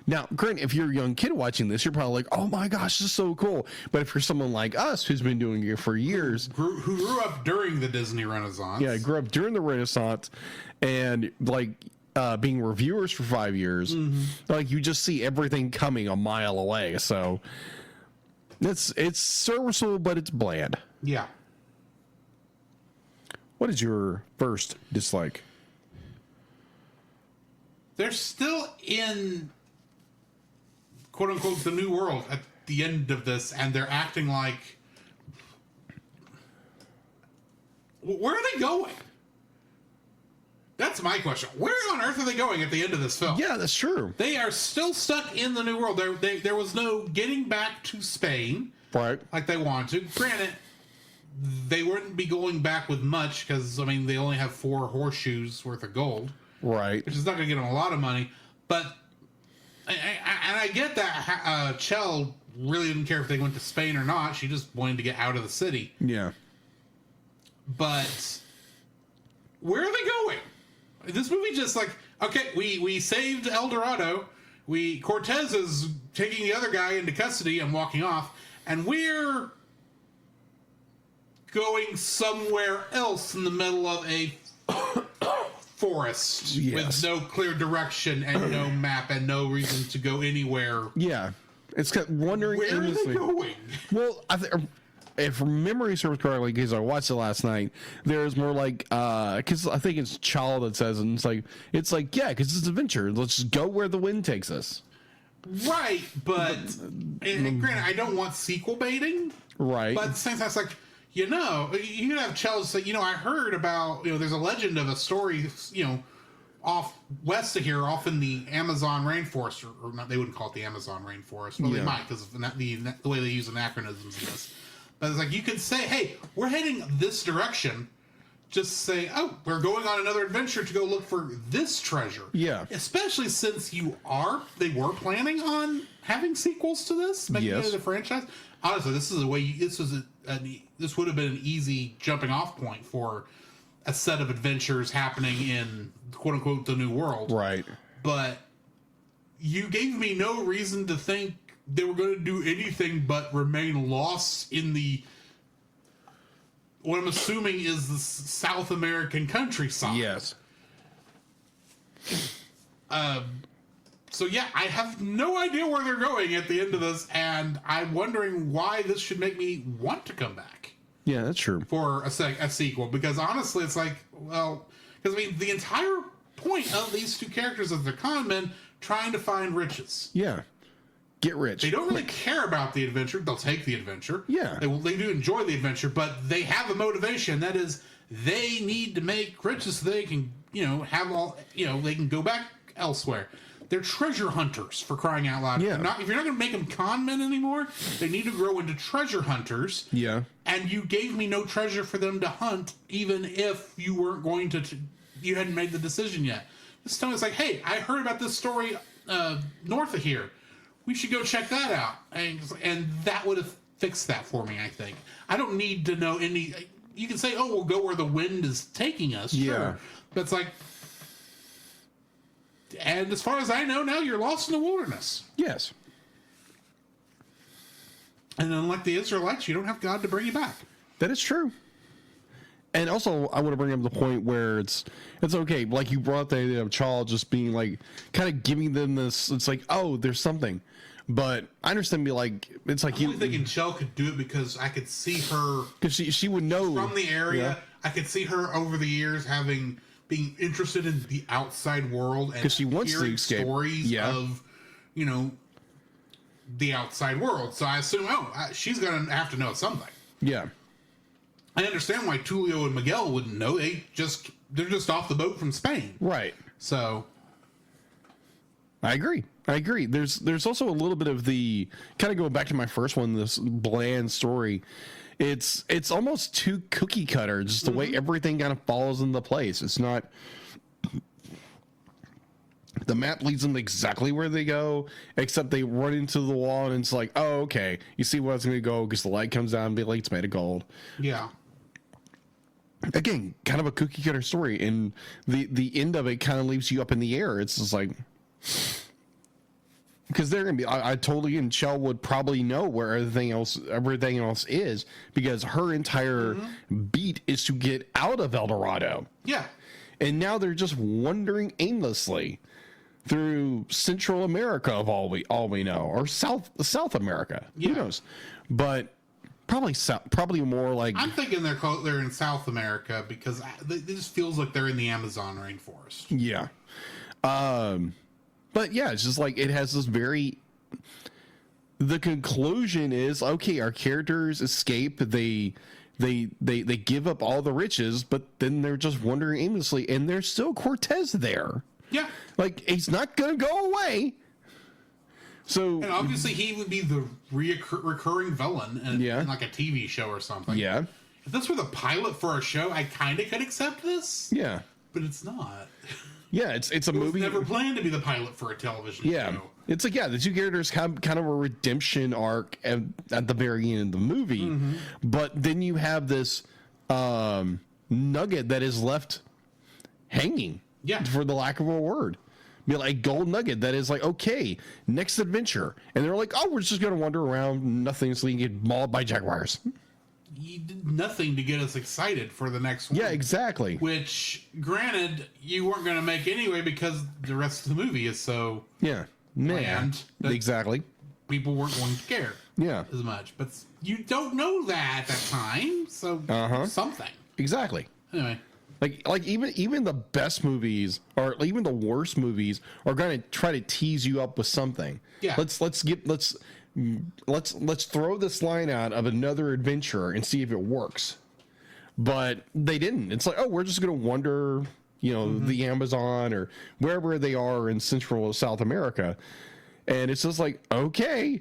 Now, granted, if you're a young kid watching this, you're probably like, oh my gosh, this is so cool. But if you're someone like us who's been doing it for years, who grew up during the Disney Renaissance. Yeah, grew up during the Renaissance, and like being reviewers for 5 years, like you just see everything coming a mile away. So it's serviceable, but it's bland. Yeah. What is your first dislike? They're still in, quote unquote, the new world at the end of this, and they're acting like, where are they going? That's my question. Where on earth are they going at the end of this film? Yeah, that's true. They are still stuck in the new world. There was no getting back to Spain, right? Like they wanted to. Granted, they wouldn't be going back with much because, I mean, they only have 4 horseshoes worth of gold. Right. Which is not going to get them a lot of money. But, and I get that Chell really didn't care if they went to Spain or not. She just wanted to get out of the city. Yeah. But, where are they going? This movie just like, okay, we saved El Dorado. Cortez is taking the other guy into custody and walking off. And we're going somewhere else in the middle of a forest with no clear direction and no map and no reason to go anywhere. Yeah. It's got wondering. Where are they going? Well, if memory serves correctly, because I watched it last night, there's more like because I think it's Child that says, and it's like yeah, because it's adventure. Let's just go where the wind takes us. Right, but and granted, I don't want sequel baiting. Right, but at the same time, it's like you can have Child say, I heard about there's a legend of a story, off west of here, off in the Amazon rainforest, or not, they wouldn't call it the Amazon rainforest. Well, they might because of the way they use anachronisms in this. But it's like you could say, "Hey, we're heading this direction." Just say, "Oh, we're going on another adventure to go look for this treasure." Yeah. Especially since they were planning on having sequels to this, making it a franchise. Honestly, this is a way. This would have been an easy jumping off point for a set of adventures happening in quote unquote the new world. Right. But you gave me no reason to think they were going to do anything but remain lost in what I'm assuming is the South American countryside. Yes. So yeah, I have no idea where they're going at the end of this, and I'm wondering why this should make me want to come back. Yeah, that's true. For a sequel, because honestly, it's like, well, because the entire point of these two characters is they're con men trying to find riches. Yeah. Get rich. They don't really care about the adventure. They'll take the adventure. Yeah. They do enjoy the adventure, but they have a motivation. That is, they need to make riches so they can, they can go back elsewhere. They're treasure hunters, for crying out loud. Yeah. If you're not going to make them con men anymore, they need to grow into treasure hunters. Yeah. And you gave me no treasure for them to hunt, even if you weren't going to, you hadn't made the decision yet. This time it's like, hey, I heard about this story north of here. We should go check that out. And that would have fixed that for me, I think. I don't need to know any... You can say, oh, we'll go where the wind is taking us. Yeah. Sure. But it's like... And as far as I know now, you're lost in the wilderness. Yes. And unlike the Israelites, you don't have God to bring you back. That is true. And also, I want to bring up the point where it's okay. Like you brought the idea of Child just being like, kind of giving them this. It's like, oh, there's something. But I understand. Be like, it's like I'm only thinking Chell could do it because I could see her because she would know from the area. Yeah. I could see her over the years being interested in the outside world and she wants to escape stories of, the outside world. So I assume, she's gonna have to know something. Yeah. I understand why Tulio and Miguel wouldn't know. They're just off the boat from Spain. Right. So I agree. There's also a little bit of the kind of going back to my first one, this bland story. It's almost too cookie cutter, just the way everything kind of falls into place. It's not. The map leads them exactly where they go, except they run into the wall, and it's like, oh, okay. You see where it's going to go because the light comes down and be like, it's made of gold. Yeah. Again, kind of a cookie cutter story, and the end of it kind of leaves you up in the air. It's just like, because they're gonna be. I totally, and Chell would probably know where everything else is, because her entire beat is to get out of El Dorado. Yeah. And now they're just wandering aimlessly through Central America of all we know, or South America. Yeah. Who knows? But probably more like, I'm thinking they're in South America because it just feels like they're in the Amazon rainforest. Yeah. But yeah, it's just like it has this very. The conclusion is, okay, our characters escape. They give up all the riches, but then they're just wandering aimlessly, and there's still Cortez there. Yeah. Like, he's not gonna go away. So, and obviously he would be the recurring villain in like a TV show or something. Yeah. If this were the pilot for a show, I kind of could accept this. Yeah. But it's not. Yeah, it's a movie. Never planned to be the pilot for a television show. It's like, the two characters have kind of a redemption arc at the very end of the movie, but then you have this nugget that is left hanging. Yeah. For the lack of a word. Be like gold nugget that is like, okay, next adventure. And they're like, oh, we're just going to wander around. Nothing's going to get mauled by jaguars. You did nothing to get us excited for the next one. Yeah, exactly. Which, granted, you weren't going to make anyway because the rest of the movie is so bland. Exactly. people weren't going to care as much. But you don't know that at that time, so something. Exactly. Anyway. Like even the best movies or even the worst movies are going to try to tease you up with something. Yeah. Let's throw this line out of another adventure and see if it works. But they didn't. It's like, oh, we're just going to wander, the Amazon or wherever they are in Central or South America. And it's just like, okay,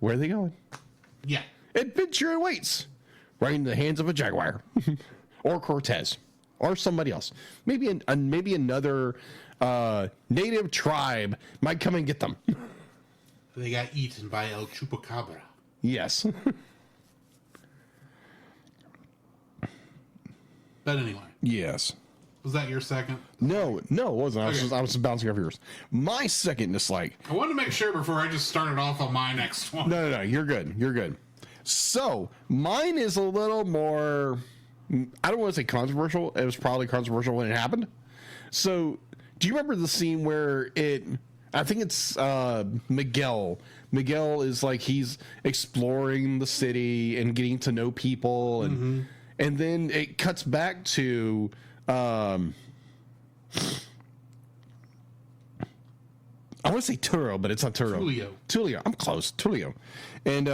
where are they going? Yeah. Adventure awaits. Right in the hands of a jaguar or Cortez. Or somebody else. Maybe another native tribe might come and get them. They got eaten by El Chupacabra. Yes. But anyway. Yes. Was that your second? No, it wasn't. Okay. I was bouncing off yours. My second dislike. I wanted to make sure before I just started off on my next one. No. You're good. So, mine is a little more... I don't want to say controversial. It was probably controversial when it happened. So, do you remember the scene where I think it's Miguel. Miguel is like he's exploring the city and getting to know people, and then it cuts back to I want to say Turo, but it's not Turo. Tulio. I'm close. Tulio. And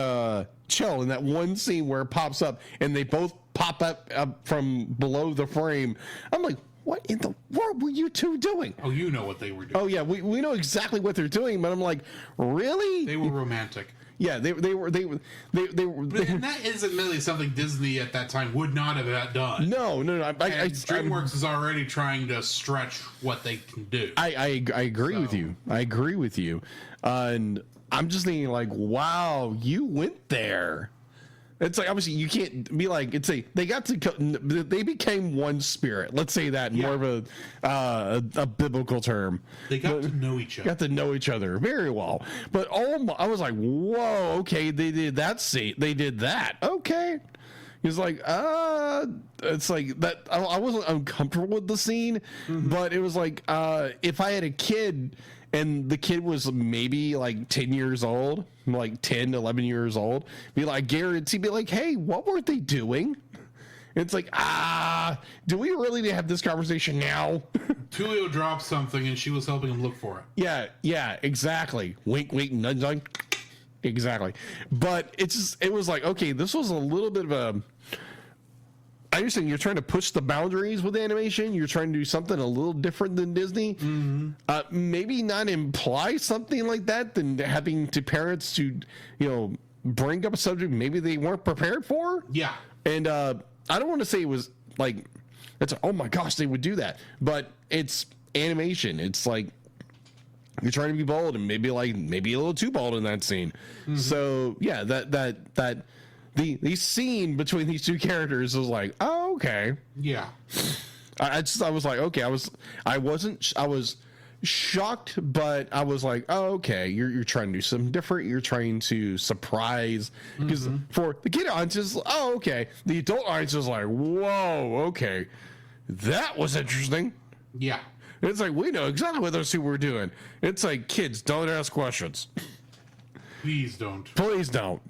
Chell in that one scene where it pops up and they both pop up from below the frame. I'm like, what in the world were you two doing? Oh, you know what they were doing. Oh, yeah. We know exactly what they're doing, but I'm like, really? They were romantic. Yeah, they were. And that is admittedly something Disney at that time would not have done. No. DreamWorks is already trying to stretch what they can do. I agree with you. I agree with you. And I'm just thinking like, wow, you went there. It's like, obviously you can't be like, they became one spirit. Let's say that in more of a biblical term. They got to know each other. Got to know each other very well. But I was like, whoa, okay, they did that scene. They did that. Okay. He's like, it's like that. I wasn't uncomfortable with the scene, but it was like, if I had a kid and the kid was maybe like 10 years old, like 10, 11 years old, be like, guarantee, be like, hey, what were they doing? It's like, do we really need to have this conversation now? Tulio dropped something and she was helping him look for it. Yeah, exactly. Wink, nudge, nudge. Exactly. But it was like, okay, this was a little bit of a, I understand you're trying to push the boundaries with animation. You're trying to do something a little different than Disney. Maybe not imply something like that than having to parents to, bring up a subject maybe they weren't prepared for. Yeah. And I don't want to say it was like, it's oh my gosh, they would do that. But it's animation. It's like, you're trying to be bold and maybe a little too bold in that scene. So yeah, the scene between these two characters was like, oh, okay. Yeah. I was like, okay, I was shocked, but I was like, oh, okay, you're trying to do something different. You're trying to surprise, because for the kid audience is, oh, okay. The adult audience is like, whoa, okay, that was interesting. Yeah. It's like, we know exactly what those two were doing. It's like, kids, don't ask questions. Please don't. Please don't.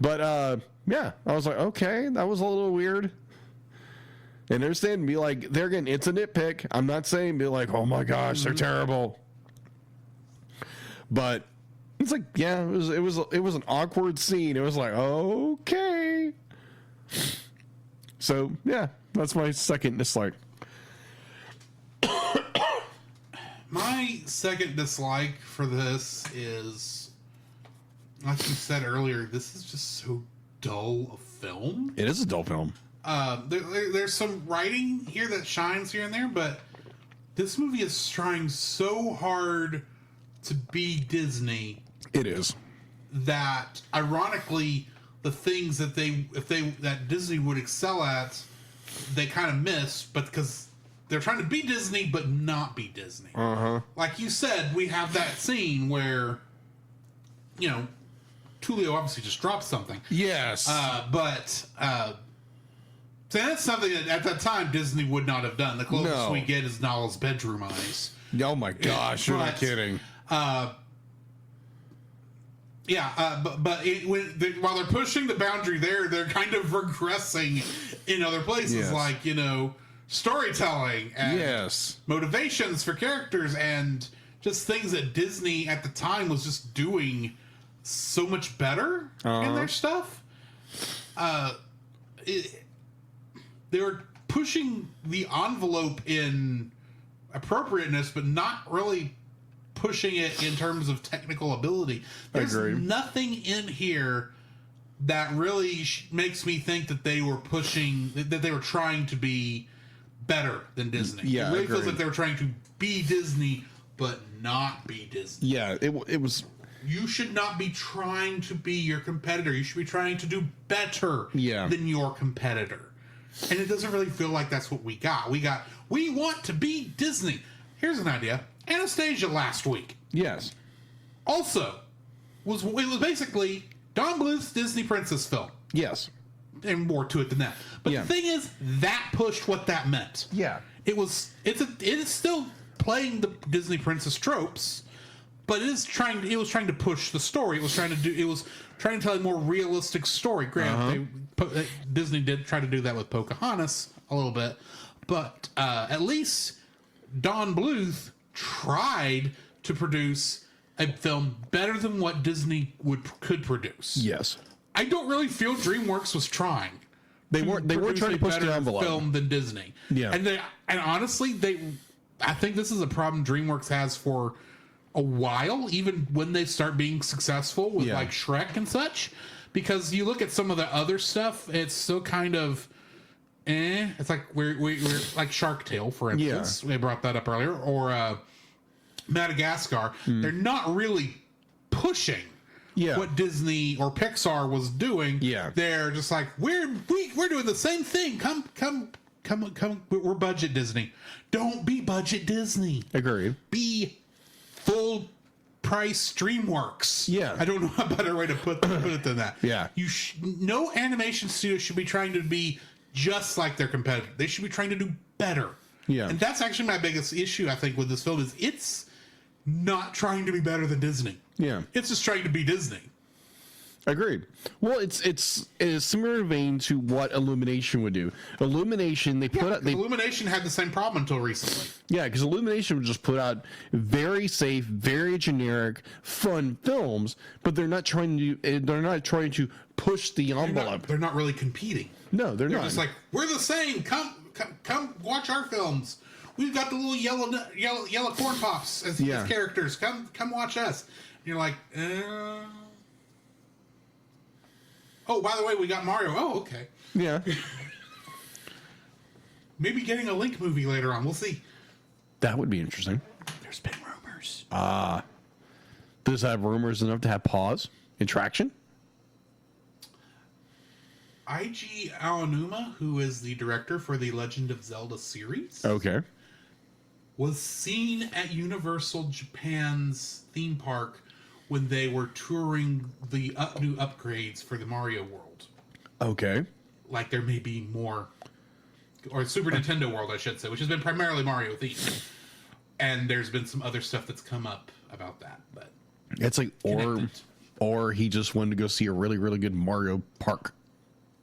But, yeah, I was like, okay, that was a little weird. And understand, be like, they're getting, it's a nitpick. I'm not saying be like, oh my gosh, they're terrible. But it's like, yeah, it was an awkward scene. It was like, okay. So, yeah, that's my second dislike. My second dislike for this is, like you said earlier, this is just so dull a film. It is a dull film. There's some writing here that shines here and there, but this movie is trying so hard to be Disney. It is. That ironically, the things that that Disney would excel at, they kind of miss, but because they're trying to be Disney but not be Disney. Like you said, we have that scene where, Tulio obviously just drops something. Yes. So that's something that at that time Disney would not have done. The closest we get is Nala's bedroom eyes. Oh my gosh, you're not kidding. Yeah, while they're pushing the boundary there, they're kind of regressing in other places, Yes. like, storytelling and Yes. motivations for characters and just things that Disney at the time was just doing so much better in their stuff. They were pushing the envelope in appropriateness, but not really pushing it in terms of technical ability. There's Agreed. nothing in here that really makes me think that they were pushing, that they were trying to be better than Disney. Yeah, it really feels agreed. like they were trying to be Disney, but not be Disney. Yeah, it was. You should not be trying to be your competitor. You should be trying to do better Yeah. than your competitor. And it doesn't really feel like that's what we got. We want to be Disney. Here's an idea. Anastasia last week Yes. also was basically Don Bluth's Disney princess film. Yes. And more to it than that. But Yeah. the thing is, that pushed what that meant. Yeah. It is still playing the Disney princess tropes, but it was trying to push the story. It was trying to tell a more realistic story. Granted, Disney did try to do that with Pocahontas a little bit, but at least Don Bluth tried to produce a film better than what Disney could produce. Yes. I don't really feel DreamWorks was trying. They weren't trying to push better the envelope. film than Disney. Yeah. And honestly, I think this is a problem DreamWorks has for a while, even when they start being successful with like Shrek and such. Because you look at some of the other stuff, it's still kind of It's like we're like Shark Tale, for instance. Yeah. We brought that up earlier, or Madagascar. They're not really pushing what Disney or Pixar was doing. Yeah, they're just like we're doing the same thing. Come. We're budget Disney. Don't be budget Disney. Agreed. Be full price DreamWorks. Yeah, I don't know a better way to put it than that. Yeah, no animation studio should be trying to be just like their competitor. They should be trying to do better. Yeah, and that's actually my biggest issue, I think, with this film is it's not trying to be better than Disney. Yeah, it's just trying to be Disney. Agreed. Well, it's similar vein to what Illumination would do. Illumination, Illumination had the same problem until recently. Yeah, because Illumination would just put out very safe, very generic, fun films, but they're not trying to push the envelope. They're not really competing. No, they're not. Just like, we're the same. Come watch our films. We've got the little yellow corn pops as characters. Come watch us. And you're like, oh, by the way, we got Mario. Oh, okay. Yeah. Maybe getting a Link movie later on. We'll see. That would be interesting. There's been rumors. Does it have rumors enough to have pause in traction? Eiji Aonuma, who is the director for the Legend of Zelda series, was seen at Universal Japan's theme park when they were touring the new upgrades for the Mario World. Okay. Like there may be more, or Super Nintendo World, I should say, which has been primarily Mario themed. And there's been some other stuff that's come up about that, but it's like, or he just wanted to go see a really, really good Mario park.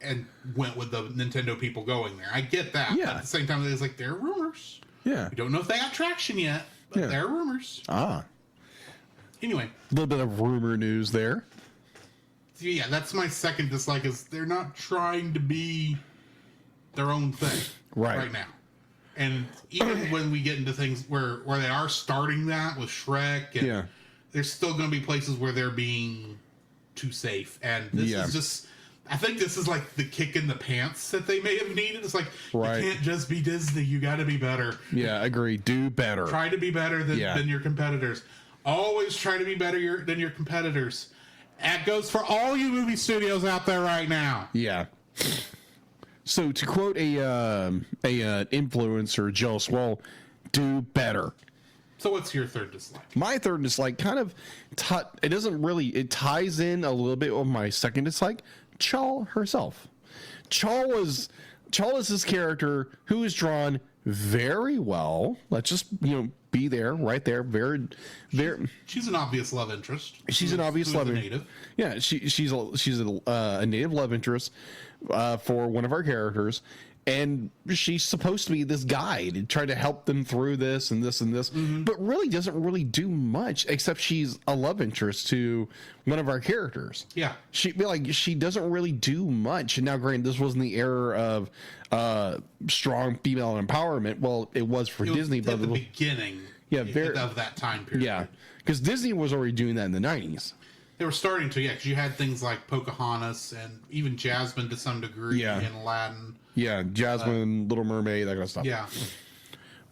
And went with the Nintendo people going there. I get that. Yeah. But at the same time, it's like, there are rumors. Yeah. We don't know if they got traction yet, but there are rumors. Anyway. A little bit of rumor news there. Yeah, that's my second dislike, is they're not trying to be their own thing right now. And even when we get into things where they are starting that with Shrek, and there's still going to be places where they're being too safe. And this is just... I think this is like the kick in the pants that they may have needed. It's like, you can't just be Disney. You got to be better. Yeah, agree. Do better. Try to be better than your competitors. Always try to be better than your competitors. That goes for all you movie studios out there right now. Yeah. So to quote a influencer, Joe Swell, do better. So what's your third dislike? My third dislike kind of, it ties in a little bit with my second dislike. Chal herself. Chal is this character who is drawn very well. Let's just, be there, right there, very. She's an obvious love interest. She's an obvious love interest. Yeah, she's a native love interest for one of our characters, and she's supposed to be this guide and try to help them through this and this and this, but really doesn't really do much except she's a love interest to one of our characters. Yeah, she doesn't really do much. And now, granted, this wasn't the era of strong female empowerment. Well, it was for Disney, at but the beginning, of that time period. Yeah, because Disney was already doing that in the 90s. They were starting to, because you had things like Pocahontas and even Jasmine to some degree in Aladdin. Yeah, Jasmine, Little Mermaid, that kind of stuff. Yeah,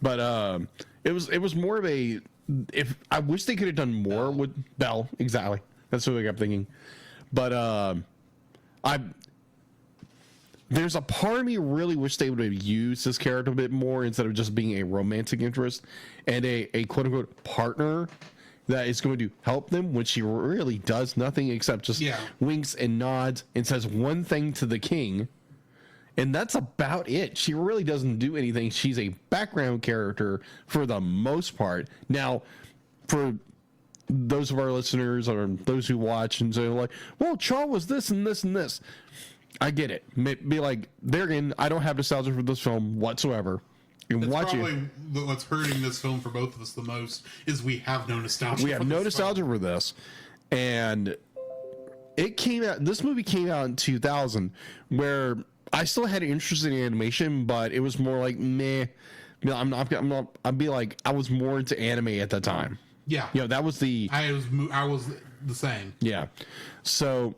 but it was more of a. If I wish they could have done more with Belle, exactly. That's what I kept thinking. But there's a part of me really wish they would have used this character a bit more instead of just being a romantic interest and a quote unquote partner that is going to help them when she really does nothing except just winks and nods and says one thing to the king. And that's about it. She really doesn't do anything. She's a background character for the most part. Now, for those of our listeners or those who watch and say like, well, Chaw was this and this and this. I get it. Be like, there again, I don't have nostalgia for this film whatsoever. And that's watch probably it. What's hurting this film for both of us the most is we have no nostalgia. We have no nostalgia for this. And it came out, this movie came out in 2000 where I still had an interest in animation, but it was more like meh. You know, I'd be like, I was more into anime at that time. Yeah. You know, that was the. I was the same. Yeah. So,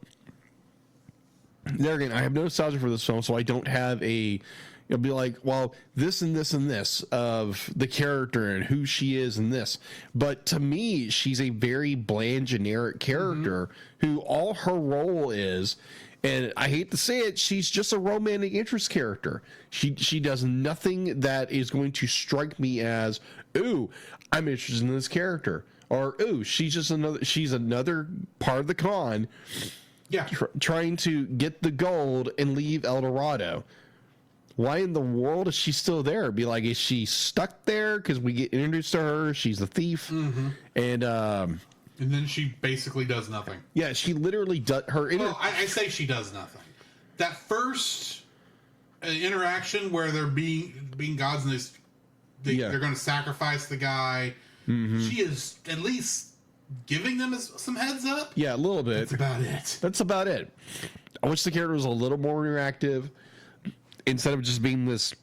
there again, I have no nostalgia for this film, so I don't have a. It'll be like, well, this and this and this of the character and who she is and this. But to me, she's a very bland, generic character who all her role is. And I hate to say it, she's just a romantic interest character. She does nothing that is going to strike me as, ooh, I'm interested in this character. Or, ooh, she's another part of the con. Yeah. Trying to get the gold and leave El Dorado. Why in the world is she still there? Be like, is she stuck there? Because we get introduced to her. She's a thief. And then she basically does nothing. Yeah, she literally does her. Well, I say she does nothing. That first interaction where they're being gods and they're going to sacrifice the guy. She is at least giving them some heads up. Yeah, a little bit. That's about it. I wish the character was a little more interactive instead of just being this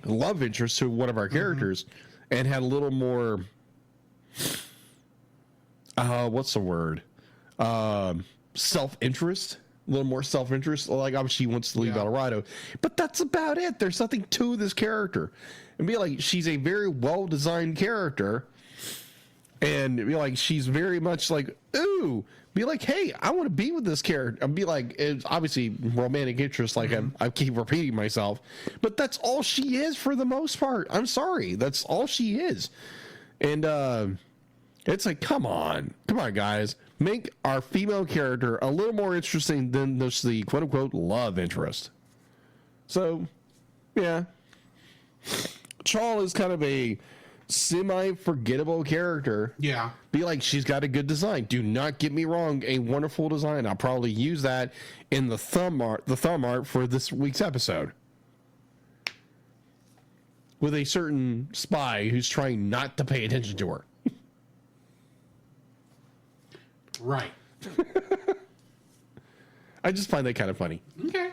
love interest to one of our characters, and had a little more. What's the word? Self-interest. A little more self-interest. Like, obviously, she wants to leave El Dorado. But that's about it. There's nothing to this character. And be like, she's a very well-designed character. And be like, she's very much like, ooh. Be like, hey, I want to be with this character. And be like, it's obviously romantic interest. Like, I keep repeating myself. But that's all she is for the most part. I'm sorry. That's all she is. And, it's like, come on, guys. Make our female character a little more interesting than just the quote-unquote love interest. So, yeah. Chaw is kind of a semi-forgettable character. Yeah. Be like, she's got a good design. Do not get me wrong, a wonderful design. I'll probably use that in the thumb art for this week's episode. With a certain spy who's trying not to pay attention to her. Right. I just find that kind of funny. Okay.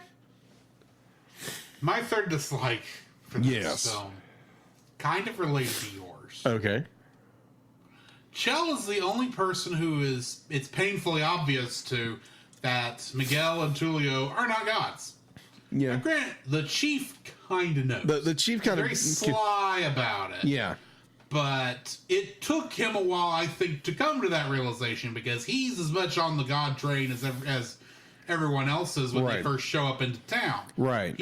My third dislike for this film kind of related to yours. Okay. Chell is the only person who it's painfully obvious to that Miguel and Tulio are not gods. Yeah. Now, granted, the chief kind of knows. The chief kind of... Very sly about it. Yeah. But it took him a while, I think, to come to that realization because he's as much on the god train as everyone else is when they first show up into town. Right.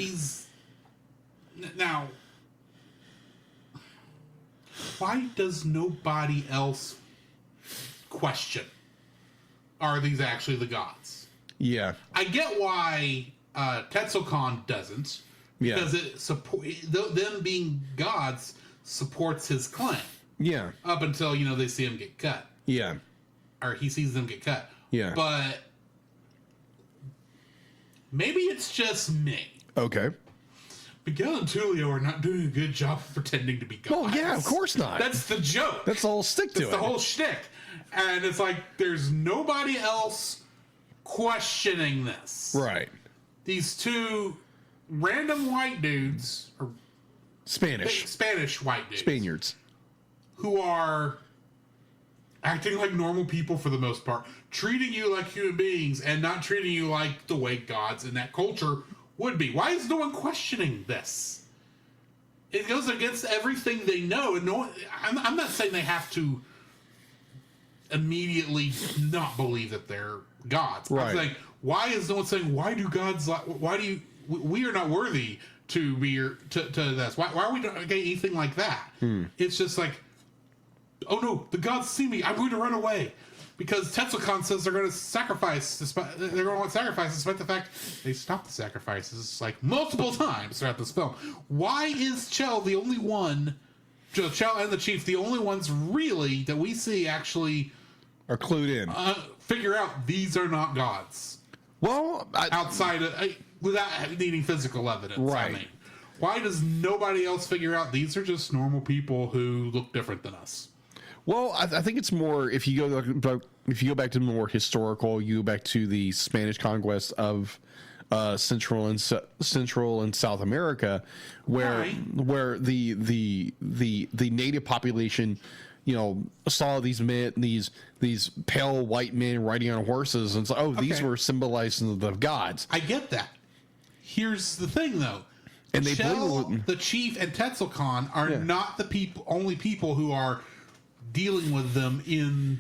Now, why does nobody else question, are these actually the gods? Yeah. I get why Tetsuo doesn't. Yeah. Because them being gods supports his claim. Yeah. Up until, they see him get cut. Yeah. Or he sees them get cut. Yeah. But maybe it's just me. Okay. Miguel and Tulio are not doing a good job of pretending to be gods. Well, yeah, of course not. That's the joke. That's the whole stick to That's it. the whole shtick. And it's like, there's nobody else questioning this. Right. These two random white dudes, or Spanish white dudes. Spaniards. Who are acting like normal people for the most part, treating you like human beings and not treating you like the way gods in that culture would be. Why is no one questioning this? It goes against everything they know, and I'm not saying they have to immediately not believe that they're gods. Right. I'm saying, why is no one saying, why do we are not worthy to be to this? Why are we not getting anything like that? It's just like, oh no, the gods see me, I'm going to run away. Because Tetsukan says they're going to sacrifice, they're going to want sacrifices, despite the fact they stopped the sacrifices like multiple times throughout this film. Why is Chell the only one, Chell and the Chief, the only ones really that we see actually Are clued in. Figure out these are not gods? Well, Outside of, without needing physical evidence. Right. I mean, why does nobody else figure out these are just normal people who look different than us? Well, I think it's more if you go back to more historical, you go back to the Spanish conquest of Central and South America, where the native population, saw these men, these pale white men riding on horses, and so these were symbolizing the gods. I get that. Here's the thing, though. And the Chief, and Tetsukan are not the only people who are dealing with them in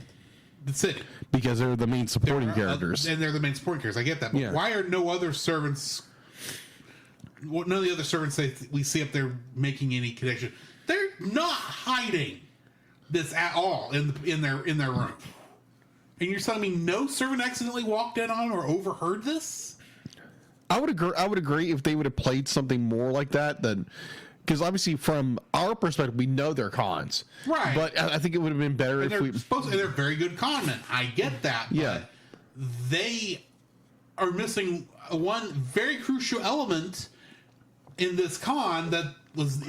the city, because they're the main supporting characters, and they're the main supporting characters. I get that, but why are no other servants? None of the other servants that we see up there making any connection. They're not hiding this at all in their room. And you're telling me no servant accidentally walked in on or overheard this? I would agree if they would have played something more like that. Then. Because obviously, from our perspective, we know they're cons, right? But I think it would have been better if they're very good con men. I get that. Yeah, but they are missing one very crucial element in this con that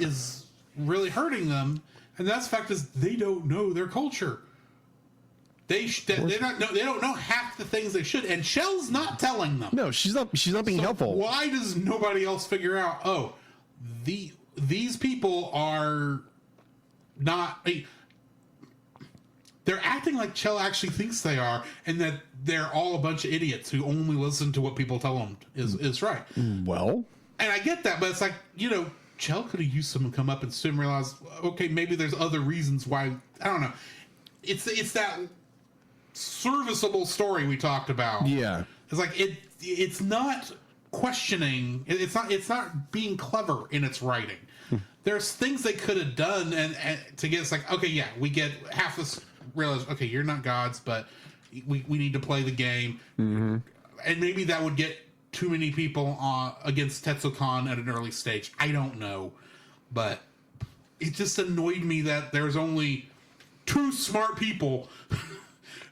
is really hurting them, and that's the fact is they don't know their culture. They don't know half the things they should, and Shell's not telling them. No, she's not being helpful. Why does nobody else figure out? Oh, these people are not. They're acting like Chell actually thinks they are, and that they're all a bunch of idiots who only listen to what people tell them is right. Well, and I get that, but it's like, Chell could have used someone to come up and soon realize, okay, maybe there's other reasons why. I don't know. It's that serviceable story we talked about. Yeah, it's like it's not questioning. It's not being clever in its writing. There's things they could have done and to get us like, okay, yeah, we get half this. Realize, okay, you're not gods, but we need to play the game, and maybe that would get too many people against Tetsukan at an early stage. I don't know, but it just annoyed me that there's only two smart people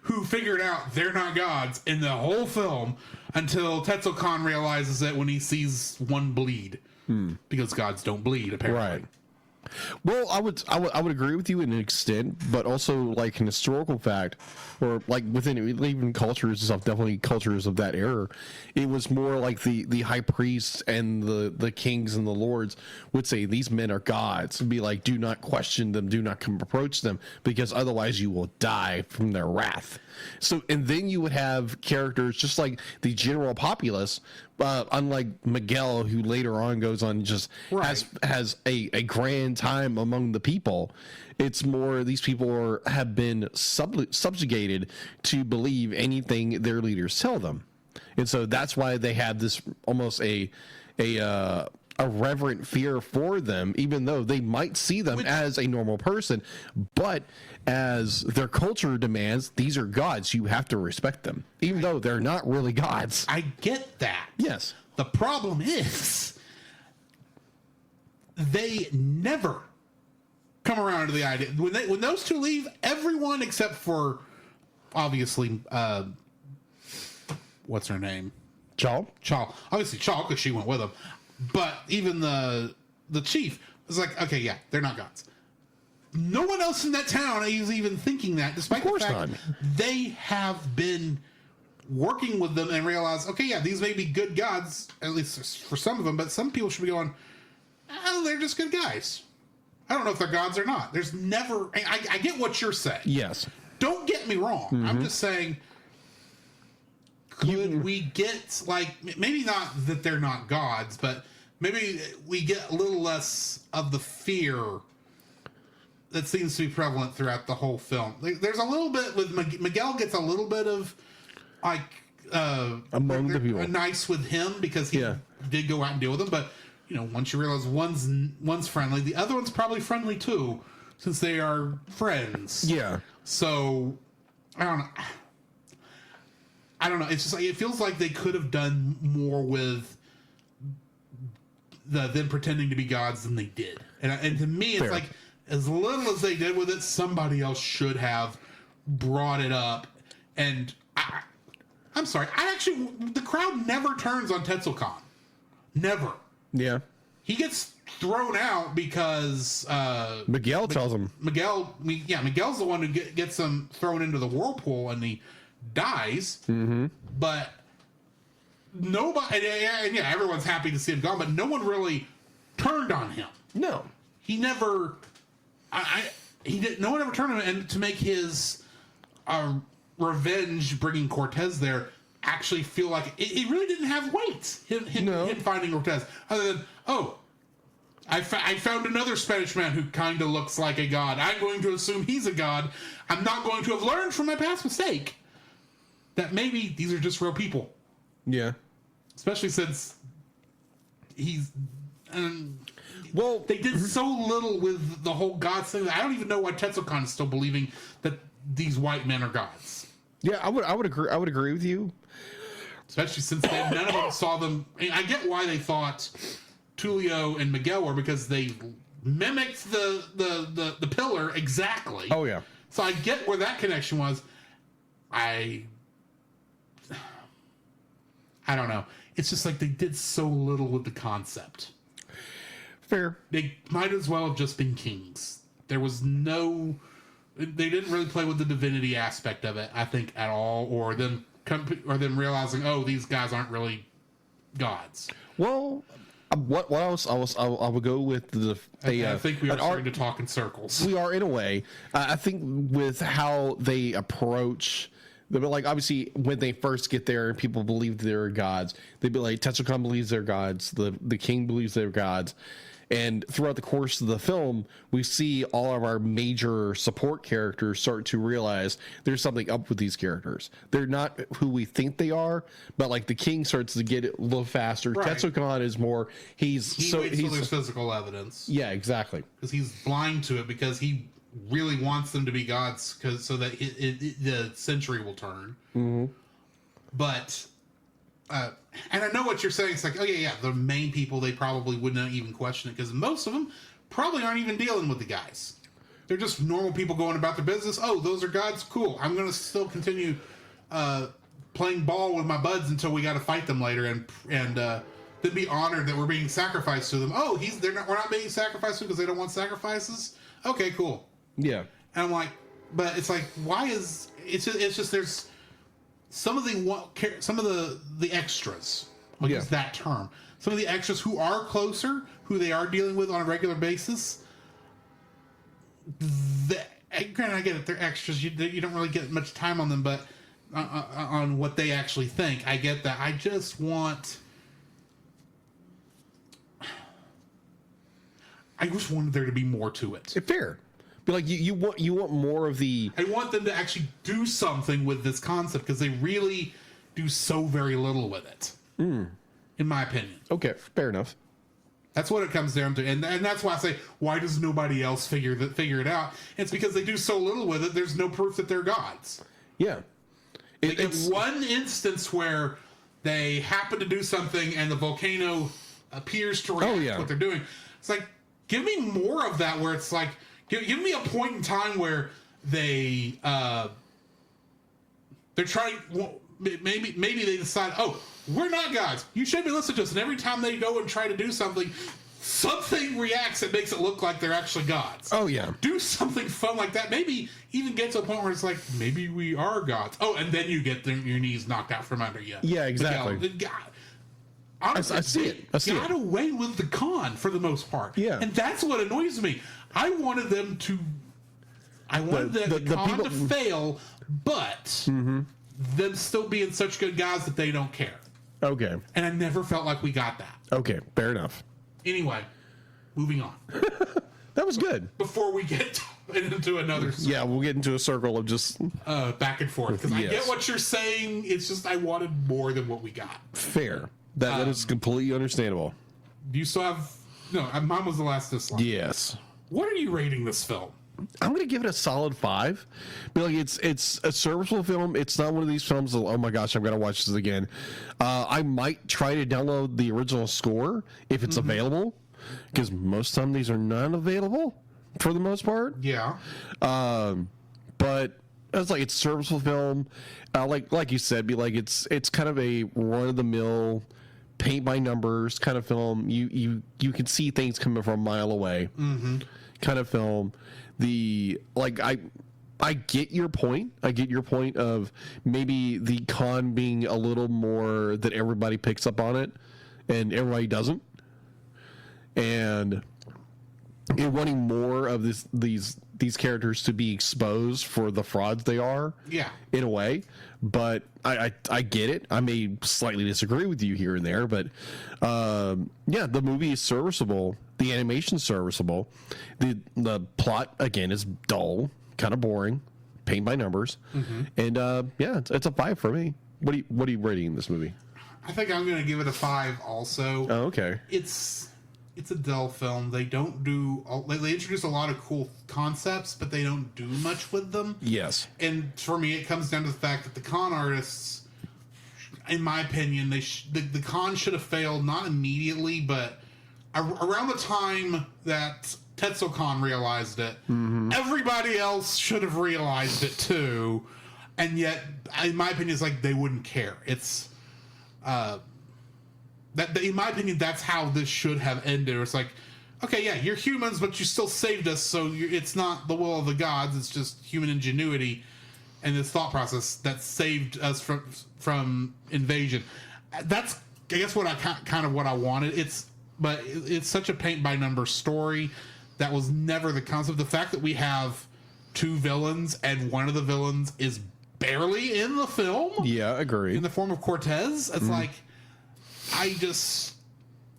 who figured out they're not gods in the whole film until Tetsukan realizes it when he sees one bleed, because gods don't bleed apparently. Right. Well, I would agree with you in an extent, but also like an historical fact, or like within even cultures and stuff, definitely cultures of that era, it was more like the high priests and the kings and the lords would say these men are gods, and be like, do not question them, do not come approach them, because otherwise you will die from their wrath. So, and then you would have characters just like the general populace, unlike Miguel, who later on goes on just has a grand time among the people. It's more these people have been subjugated to believe anything their leaders tell them, and so that's why they have this almost a reverent fear for them, even though they might see them as a normal person, but as their culture demands, these are gods. You have to respect them, even though they're not really gods. I get that. Yes. The problem is they never come around to the idea when those two leave, everyone except for obviously what's her name? Chaw. Obviously Chaw, because she went with them. But even the chief was like, okay, yeah, they're not gods. No one else in that town is even thinking that, despite the fact they have been working with them and realize, okay, yeah, these may be good gods, at least for some of them, but some people should be going, oh, they're just good guys. I don't know if they're gods or not. There's never... I get what you're saying. Yes. Don't get me wrong. Mm-hmm. I'm just saying, could we get, like, maybe not that they're not gods, but maybe we get a little less of the fear that seems to be prevalent throughout the whole film. There's a little bit with Miguel gets a little bit of, like, among the people, nice with him because he did go out and deal with them. But you know, once you realize one's friendly, the other one's probably friendly too, since they are friends. Yeah. So I don't know. It's just like it feels like they could have done more with them pretending to be gods than they did. And to me, it's like as little as they did with it, somebody else should have brought it up. And I'm sorry. The crowd never turns on Tetsuo Khan. Never. Yeah. He gets thrown out because Miguel tells him. Miguel's the one who gets him thrown into the whirlpool and he dies. Mm-hmm. But nobody, and everyone's happy to see him gone, but no one really turned on him. No. He never, no one ever turned on him, and to make his revenge bringing Cortez there actually feel like it really didn't have weight. Him finding Cortez, other than I found another Spanish man who kind of looks like a god. I'm going to assume he's a god. I'm not going to have learned from my past mistake that maybe these are just real people. Yeah, especially since he's. Well, they did so little with the whole gods thing that I don't even know why Tetsuo Khan is still believing that these white men are gods. Yeah, I would agree. I would agree with you, especially since none of them saw them. I get why they thought Tulio and Miguel were, because they mimicked the pillar exactly. Oh yeah. So I get where that connection was. I don't know. It's just like they did so little with the concept. Fair. They might as well have just been kings. There was no. They didn't really play with the divinity aspect of it, I think, at all, or them realizing, these guys aren't really gods. Well, what else? I would go with I think we are starting to talk in circles. We are, in a way. I think with how they approach. But like, obviously, when they first get there and people believe they're gods, they'd be like, Tetsuo Khan believes they're gods, the king believes they're gods. And throughout the course of the film, we see all of our major support characters start to realize there's something up with these characters. They're not who we think they are, but like the king starts to get it a little faster. Right. Tetsuo Khan is more, he's so there's physical evidence. Yeah, exactly. Because he's blind to it, because he really wants them to be gods, so that the century will turn. Mm-hmm. But and I know what you're saying. It's like, the main people, they probably would not even question it, because most of them probably aren't even dealing with the guys. They're just normal people going about their business. Oh, those are gods? Cool. I'm going to still continue playing ball with my buds until we got to fight them later, and then be honored that we're being sacrificed to them. Oh, we're not being sacrificed to because they don't want sacrifices? Okay, cool. Yeah. And I'm like, but it's like, why is it's just there's some of the extras, I'll use that term. Some of the extras who are closer, who they are dealing with on a regular basis. Granted, I get it, they're extras. You don't really get much time on them, but on what they actually think, I get that. I just want. I just wanted there to be more to it. Fair. But like you want more of the. I want them to actually do something with this concept, because they really do so very little with it. In my opinion. Okay, fair enough. That's what it comes down to, and that's why I say, why does nobody else figure it out? It's because they do so little with it. There's no proof that they're gods. Yeah. It's one instance where they happen to do something and the volcano appears to react to what they're doing. It's like, give me more of that, where it's like, Give me a point in time where they're trying. Well, maybe they decide, oh, we're not gods. You should be listening to us. And every time they go and try to do something reacts that makes it look like they're actually gods. Oh yeah. Do something fun like that. Maybe even get to a point where it's like, maybe we are gods. Oh, and then you get your knees knocked out from under you. Yeah, exactly. Honestly, I see it. I see got it. away with the con for the most part. Yeah. And that's what annoys me. I wanted them to. The con people to fail, but them still being such good guys that they don't care. Okay. And I never felt like we got that. Okay. Fair enough. Anyway, moving on. That was good. Before we get into another circle. Yeah, we'll get into a circle of just back and forth. Because I Yes. get what you're saying. It's just I wanted more than what we got. fair. That is completely understandable. Do you still have... No, mine was the last dislike. Yes. What are you rating this film? I'm going to give it a solid 5. But like it's a serviceable film. It's not one of these films that, oh my gosh, I'm going to watch this again. I might try to download the original score if it's available, because most of the time these are not available for the most part. Yeah. But it's like it's a serviceable film. Like you said, it's kind of a run of the mill, paint by numbers kind of film. You can see things coming from a mile away. Kind of film. I get your point. I get your point of maybe the con being a little more that everybody picks up on it and everybody doesn't, and wanting more of these characters to be exposed for the frauds they are. Yeah. In a way, but I get it. I may slightly disagree with you here and there, but yeah, the movie is serviceable. The animation's serviceable. The plot again is dull, kind of boring, paint by numbers, and yeah, it's a 5 for me. What are you rating this movie? I think I'm going to give it a 5 also. Oh, okay. It's a dull film. They don't do... They introduce a lot of cool concepts, but they don't do much with them. Yes. And for me, it comes down to the fact that the con artists, in my opinion, the con should have failed, not immediately, but around the time that Tetsuo Khan realized it, everybody else should have realized it too. And yet, in my opinion, it's like they wouldn't care. It's... That, in my opinion, that's how this should have ended. It's like, okay, yeah, you're humans, but you still saved us, so it's not the will of the gods. It's just human ingenuity and this thought process that saved us from invasion. That's, I guess, what I kind of what I wanted. But it's such a paint by numbers story that was never the concept. The fact that we have 2 villains and one of the villains is barely in the film. Yeah, agree. In the form of Cortez, it's like. I just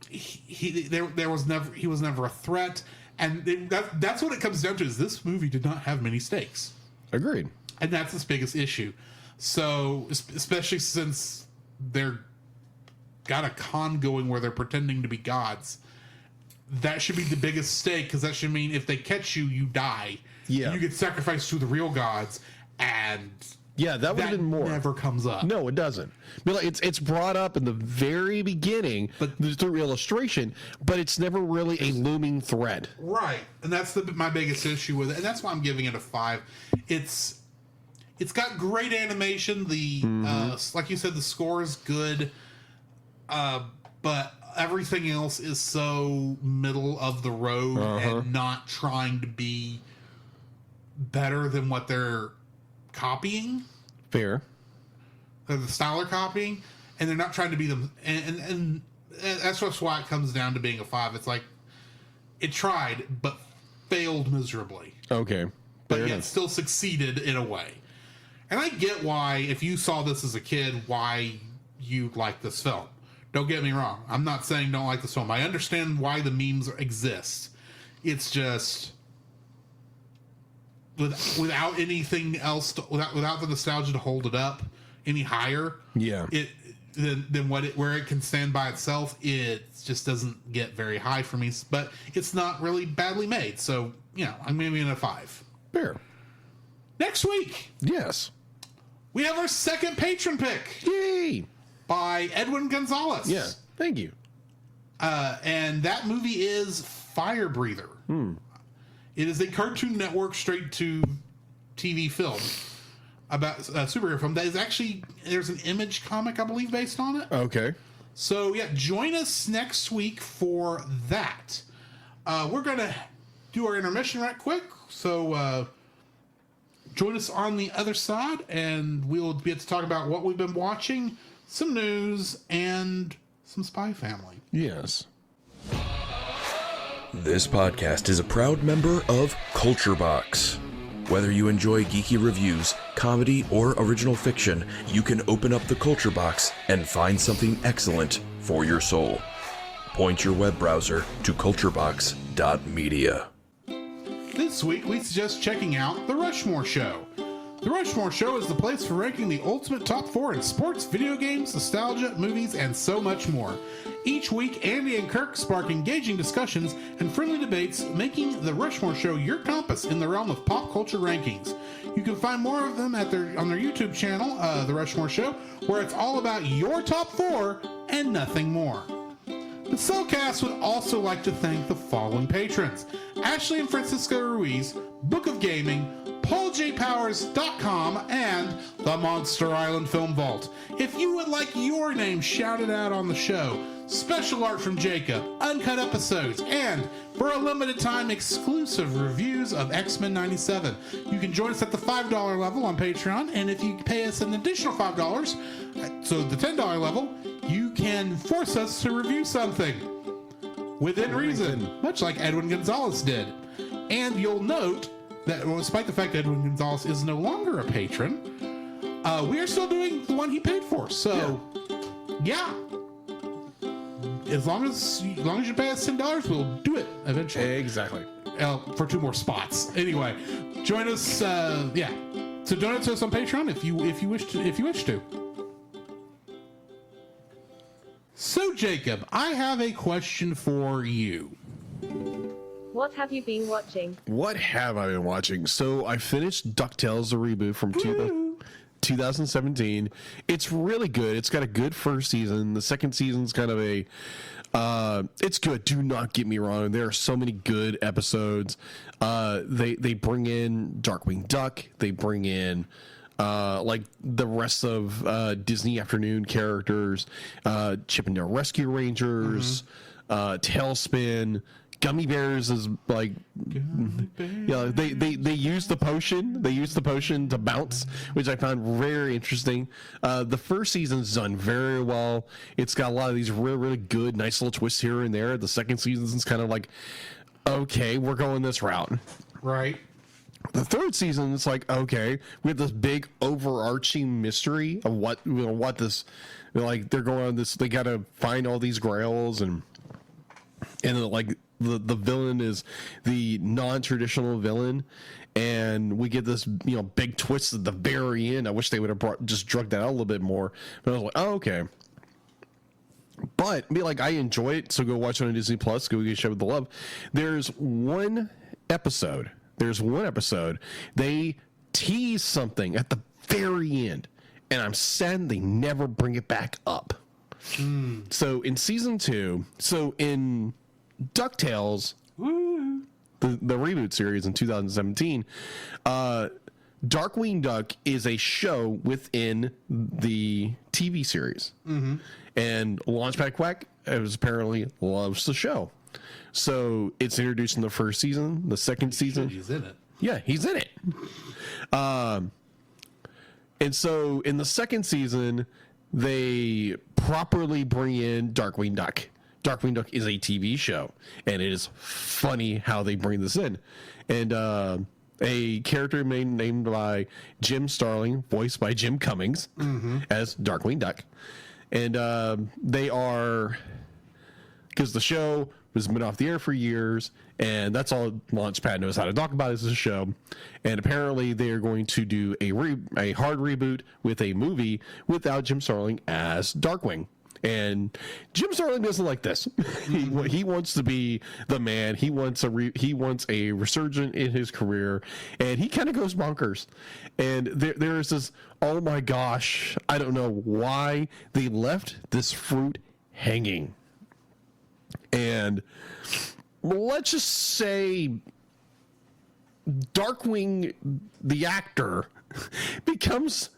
he was never a threat, and that's what it comes down to. Is this movie did not have many stakes. Agreed. And that's its biggest issue. So especially since they're got a con going where they're pretending to be gods, that should be the biggest stake, because that should mean if they catch you, you die. Yeah, you get sacrificed to the real gods, and. Yeah, that would have been more. Never comes up. No, it doesn't. But like, it's brought up in the very beginning, but through illustration, but it's never really a looming threat. Right, and that's my biggest issue with it, and that's why I'm giving it a 5. It's got great animation. The like you said, the score is good, but everything else is so middle of the road and not trying to be better than what they're copying. Fair. The style they're copying, and they're not trying to be them. And that's just why it comes down to being a 5. It's like it tried but failed miserably. Okay. But yet still succeeded in a way. And I get why, if you saw this as a kid, why you like this film. Don't get me wrong. I'm not saying don't like this film. I understand why the memes exist. It's just without anything else, without the nostalgia to hold it up any higher. Yeah. Than where it can stand by itself, it just doesn't get very high for me. But it's not really badly made, so I'm giving it a 5. Fair. Next week, yes, we have our second patron pick. Yay! By Edwin Gonzalez. Yeah, thank you. And that movie is Fire Breather. It is a Cartoon Network straight to TV film about a superhero film that is actually, there's an Image comic, I believe, based on it. Okay. So, yeah, join us next week for that. We're going to do our intermission right quick. So, join us on the other side, and we'll be able to talk about what we've been watching, some news, and some Spy Family. Yes. This podcast is a proud member of Culture Box. Whether you enjoy geeky reviews, comedy, or original fiction, you can open up the Culture Box and find something excellent for your soul. Point your web browser to culturebox.media. This week, we suggest checking out The Rushmore Show. The Rushmore Show is the place for ranking the ultimate top 4 in sports, video games, nostalgia, movies, and so much more. Each week, Andy and Kirk spark engaging discussions and friendly debates, making The Rushmore Show your compass in the realm of pop culture rankings. You can find more of them on their YouTube channel, The Rushmore Show, where it's all about your top 4 and nothing more. The Cellcast would also like to thank the following patrons: Ashley and Francisco Ruiz, Book of Gaming, PaulJPowers.com, and the Monster Island Film Vault. If you would like your name shouted out on the show, special art from Jacob, uncut episodes, and for a limited time, exclusive reviews of X-Men 97. You can join us at the $5 level on Patreon, and if you pay us an additional $5, so the $10 level, you can force us to review something within reason, much like Edwin Gonzalez did. And you'll note that, well, despite the fact that Edwin Gonzalez is no longer a patron, we are still doing the one he paid for. So, yeah. As long as you pay us $10, we'll do it eventually. Exactly. For 2 more spots. Anyway, join us. So donate to us on Patreon if you wish to. So Jacob, I have a question for you. What have you been watching? What have I been watching? So I finished DuckTales, the reboot from 2017. It's really good. It's got a good first season. The second season's kind of a... it's good. Do not get me wrong. There are so many good episodes. They bring in Darkwing Duck. They bring in... like the rest of Disney Afternoon characters, Chip and Dale Rescue Rangers, Tailspin, Gummy Bears is like, yeah, they use the potion. They use the potion to bounce, which I found very interesting. The first season's done very well. It's got a lot of these really, really good, nice little twists here and there. The second season's kind of like, okay, we're going this route. Right. The third season, it's like, okay, we have this big overarching mystery of what this, like, they're going on this, they got to find all these grails, and like the villain is the non-traditional villain, and we get this, big twist at the very end. I wish they would have just drugged that out a little bit more, but I was like, oh, okay. But I enjoy it, so go watch it on Disney Plus. Go get Show with the Love. There's one episode. They tease something at the very end, and I'm sad they never bring it back up. So in season 2, in DuckTales, the reboot series in 2017, Darkwing Duck is a show within the TV series. And Launchpad Quack apparently loves the show. So it's introduced in the first season, the second season. He's in it. Yeah, he's in it. And so in the second season, they properly bring in Darkwing Duck. Darkwing Duck is a TV show, and it is funny how they bring this in. And a character named by Jim Starling, voiced by Jim Cummings, as Darkwing Duck. And they are, because the show has been off the air for years, and that's all Launchpad knows how to talk about is a show. And apparently they are going to do a hard reboot with a movie without Jim Starling as Darkwing. And Jim Starling doesn't like this. He wants to be the man. He wants a resurgent in his career, and he kind of goes bonkers. And there is this, oh my gosh, I don't know why they left this fruit hanging. And let's just say Darkwing, the actor, becomes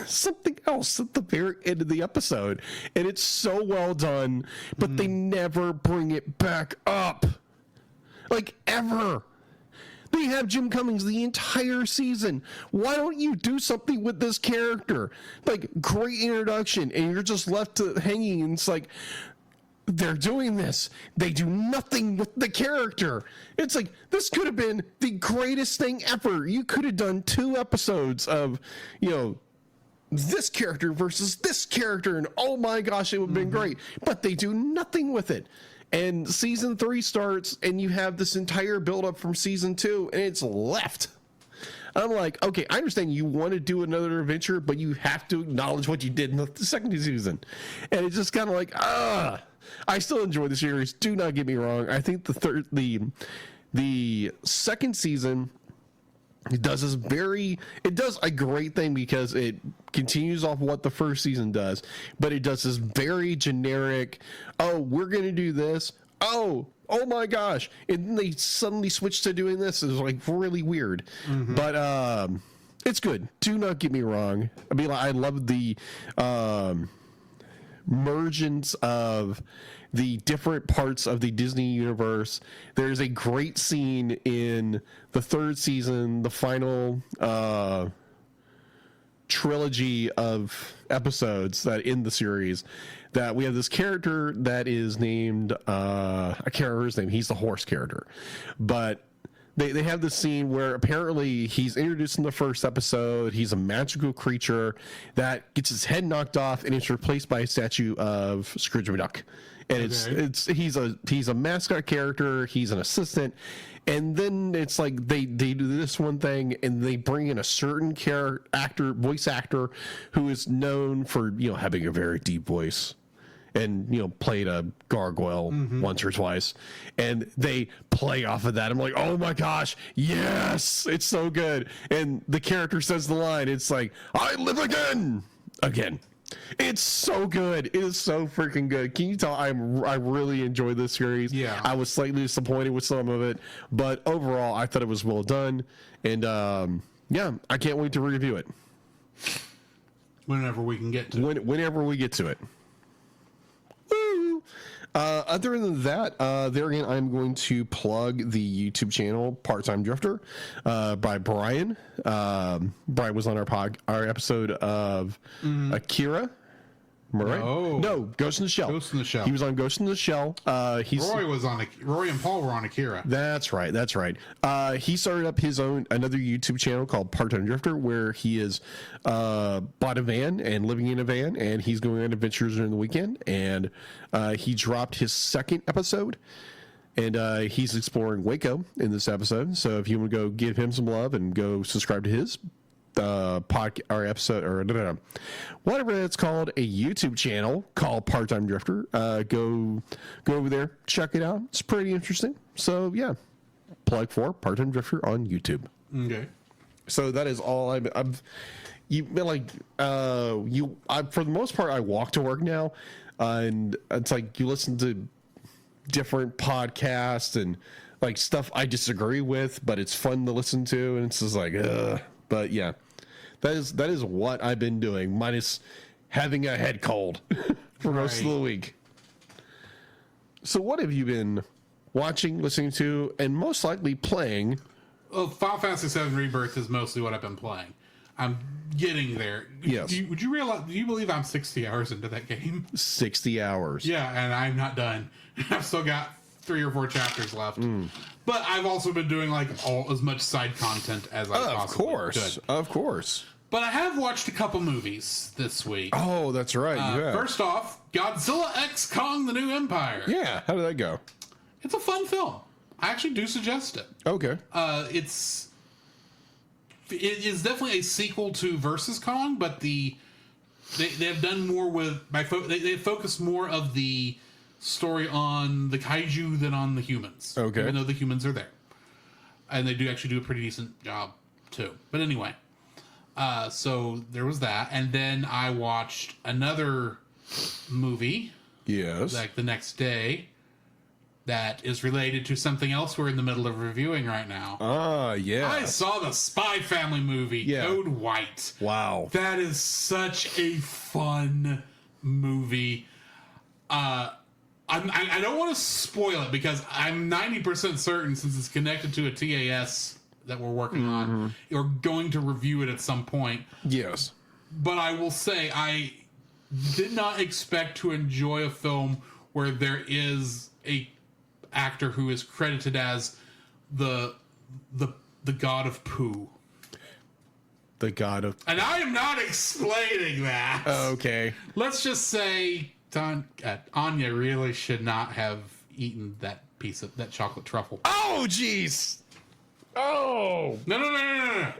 something else at the very end of the episode, and it's so well done, but they never bring it back up, like, ever. They have Jim Cummings the entire season. Why don't you do something with this character? Like, great introduction, and you're just left hanging, and it's like, they're doing this. They do nothing with the character. It's like, this could have been the greatest thing ever. You could have done 2 episodes of, this character versus this character, and oh my gosh, it would have been great. But they do nothing with it. And season 3 starts, and you have this entire build-up from season 2, and it's left. I'm like, okay, I understand you want to do another adventure, but you have to acknowledge what you did in the second season. And it's just kind of like, I still enjoy the series. Do not get me wrong. I think the second season does a great thing because it continues off what the first season does, but it does this very generic, we're going to do this. Oh my gosh. And then they suddenly switch to doing this. It's like really weird, but, it's good. Do not get me wrong. I mean, I love the, mergence of the different parts of the Disney universe. There's a great scene in the 3rd season, the final trilogy of episodes that end the series, that we have this character that is named, I can't remember his name, he's the horse character, but they have this scene where apparently he's introduced in the first episode. He's a magical creature that gets his head knocked off and it's replaced by a statue of Scrooge McDuck. And he's a mascot character. He's an assistant. And then it's like they do this one thing and they bring in a certain voice actor who is known for, having a very deep voice. And, played a gargoyle once or twice. And they play off of that. I'm like, oh my gosh, yes, it's so good. And the character says the line, it's like, I live again. It's so good. It is so freaking good. Can you tell I really enjoy this series? Yeah. I was slightly disappointed with some of it, but overall, I thought it was well done. And, I can't wait to review it. Whenever we can get to it. Whenever we get to it. Woo! Other than that, there again, I'm going to plug the YouTube channel Part-Time Drifter by Brian. Brian was on our episode of Akira. Am I right? No, Ghost in the Shell. Ghost in the Shell. He was on Ghost in the Shell. Roy and Paul were on Akira. That's right. He started up another YouTube channel called Part-Time Drifter, where he is bought a van and living in a van, and he's going on adventures during the weekend. And he dropped his 2nd episode, and he's exploring Waco in this episode. So if you want to go give him some love and go subscribe to his episode, or no, whatever it's called, a YouTube channel called Part-Time Drifter. Go over there, check it out. It's pretty interesting. So yeah, plug for Part-Time Drifter on YouTube. Okay. So that is all for the most part, I walk to work now, and it's like you listen to different podcasts and like stuff I disagree with, but it's fun to listen to, and it's just like, but yeah. That is what I've been doing, minus having a head cold for most of the week. So what have you been watching, listening to, and most likely playing? Well, Final Fantasy VII Rebirth is mostly what I've been playing. I'm getting there. Yes. Do you believe I'm 60 hours into that game? 60 hours. Yeah, and I'm not done. I've still got 3 or 4 chapters left. But I've also been doing as much side content as I possibly could. Of course. But I have watched a couple movies this week. Oh, that's right. First off, Godzilla X Kong: The New Empire. Yeah, how did that go? It's a fun film. I actually do suggest it. Okay. It is definitely a sequel to Versus Kong, but they have done more with they focus more of the story on the kaiju than on the humans. Okay. Even though the humans are there, and they do actually do a pretty decent job too. But anyway, so there was that, and then I watched another movie. Yes. Like the next day. that is related to something else we're in the middle of reviewing right now. Yeah. I saw the Spy Family movie, Code White. Wow. That is such a fun movie. I don't want to spoil it because I'm 90% certain, since it's connected to a TAS that we're working on, you're going to review it at some point. Yes. But I will say, I did not expect to enjoy a film where there is a actor who is credited as the god of poo. The god of... And I am not explaining that. Okay. Let's just say Anya really should not have eaten that piece of that chocolate truffle. Oh, jeez. Oh. No.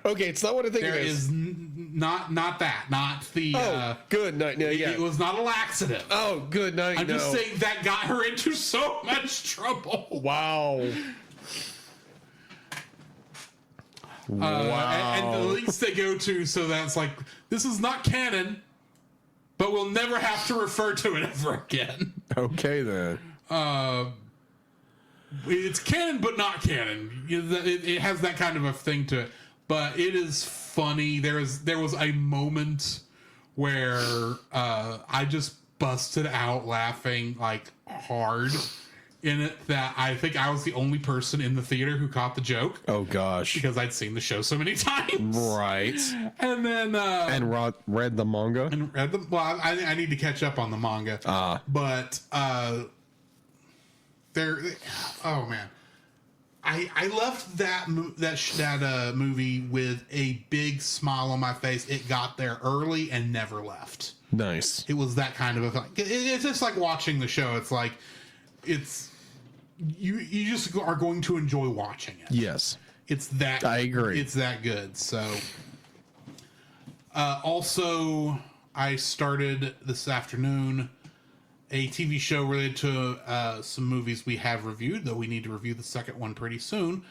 Okay, it's not what I think There it is. is not that. Not the... Good night. No, yeah. It was not a laxative. Oh, good night. I'm just saying that got her into so much trouble. Wow. And the links they go to, so that's like, this is not canon, but we'll never have to refer to it ever again. Okay, then. It's canon, but not canon. It has that kind of a thing to it, but it is funny. There was a moment where I just busted out laughing like hard in it, that I think I was the only person in the theater who caught the joke. Oh, gosh. Because I'd seen the show so many times. Right. And then... and read the manga? And read the... Well, I need to catch up on the manga. But, there... Oh, man. I left that movie with a big smile on my face. It got there early and never left. Nice. It was that kind of a thing. It's just like watching the show. It's like... You just are going to enjoy watching it. Yes. It's that... I agree. It's that good. So... also, I started this afternoon a TV show related to some movies we have reviewed, though we need to review the second one pretty soon.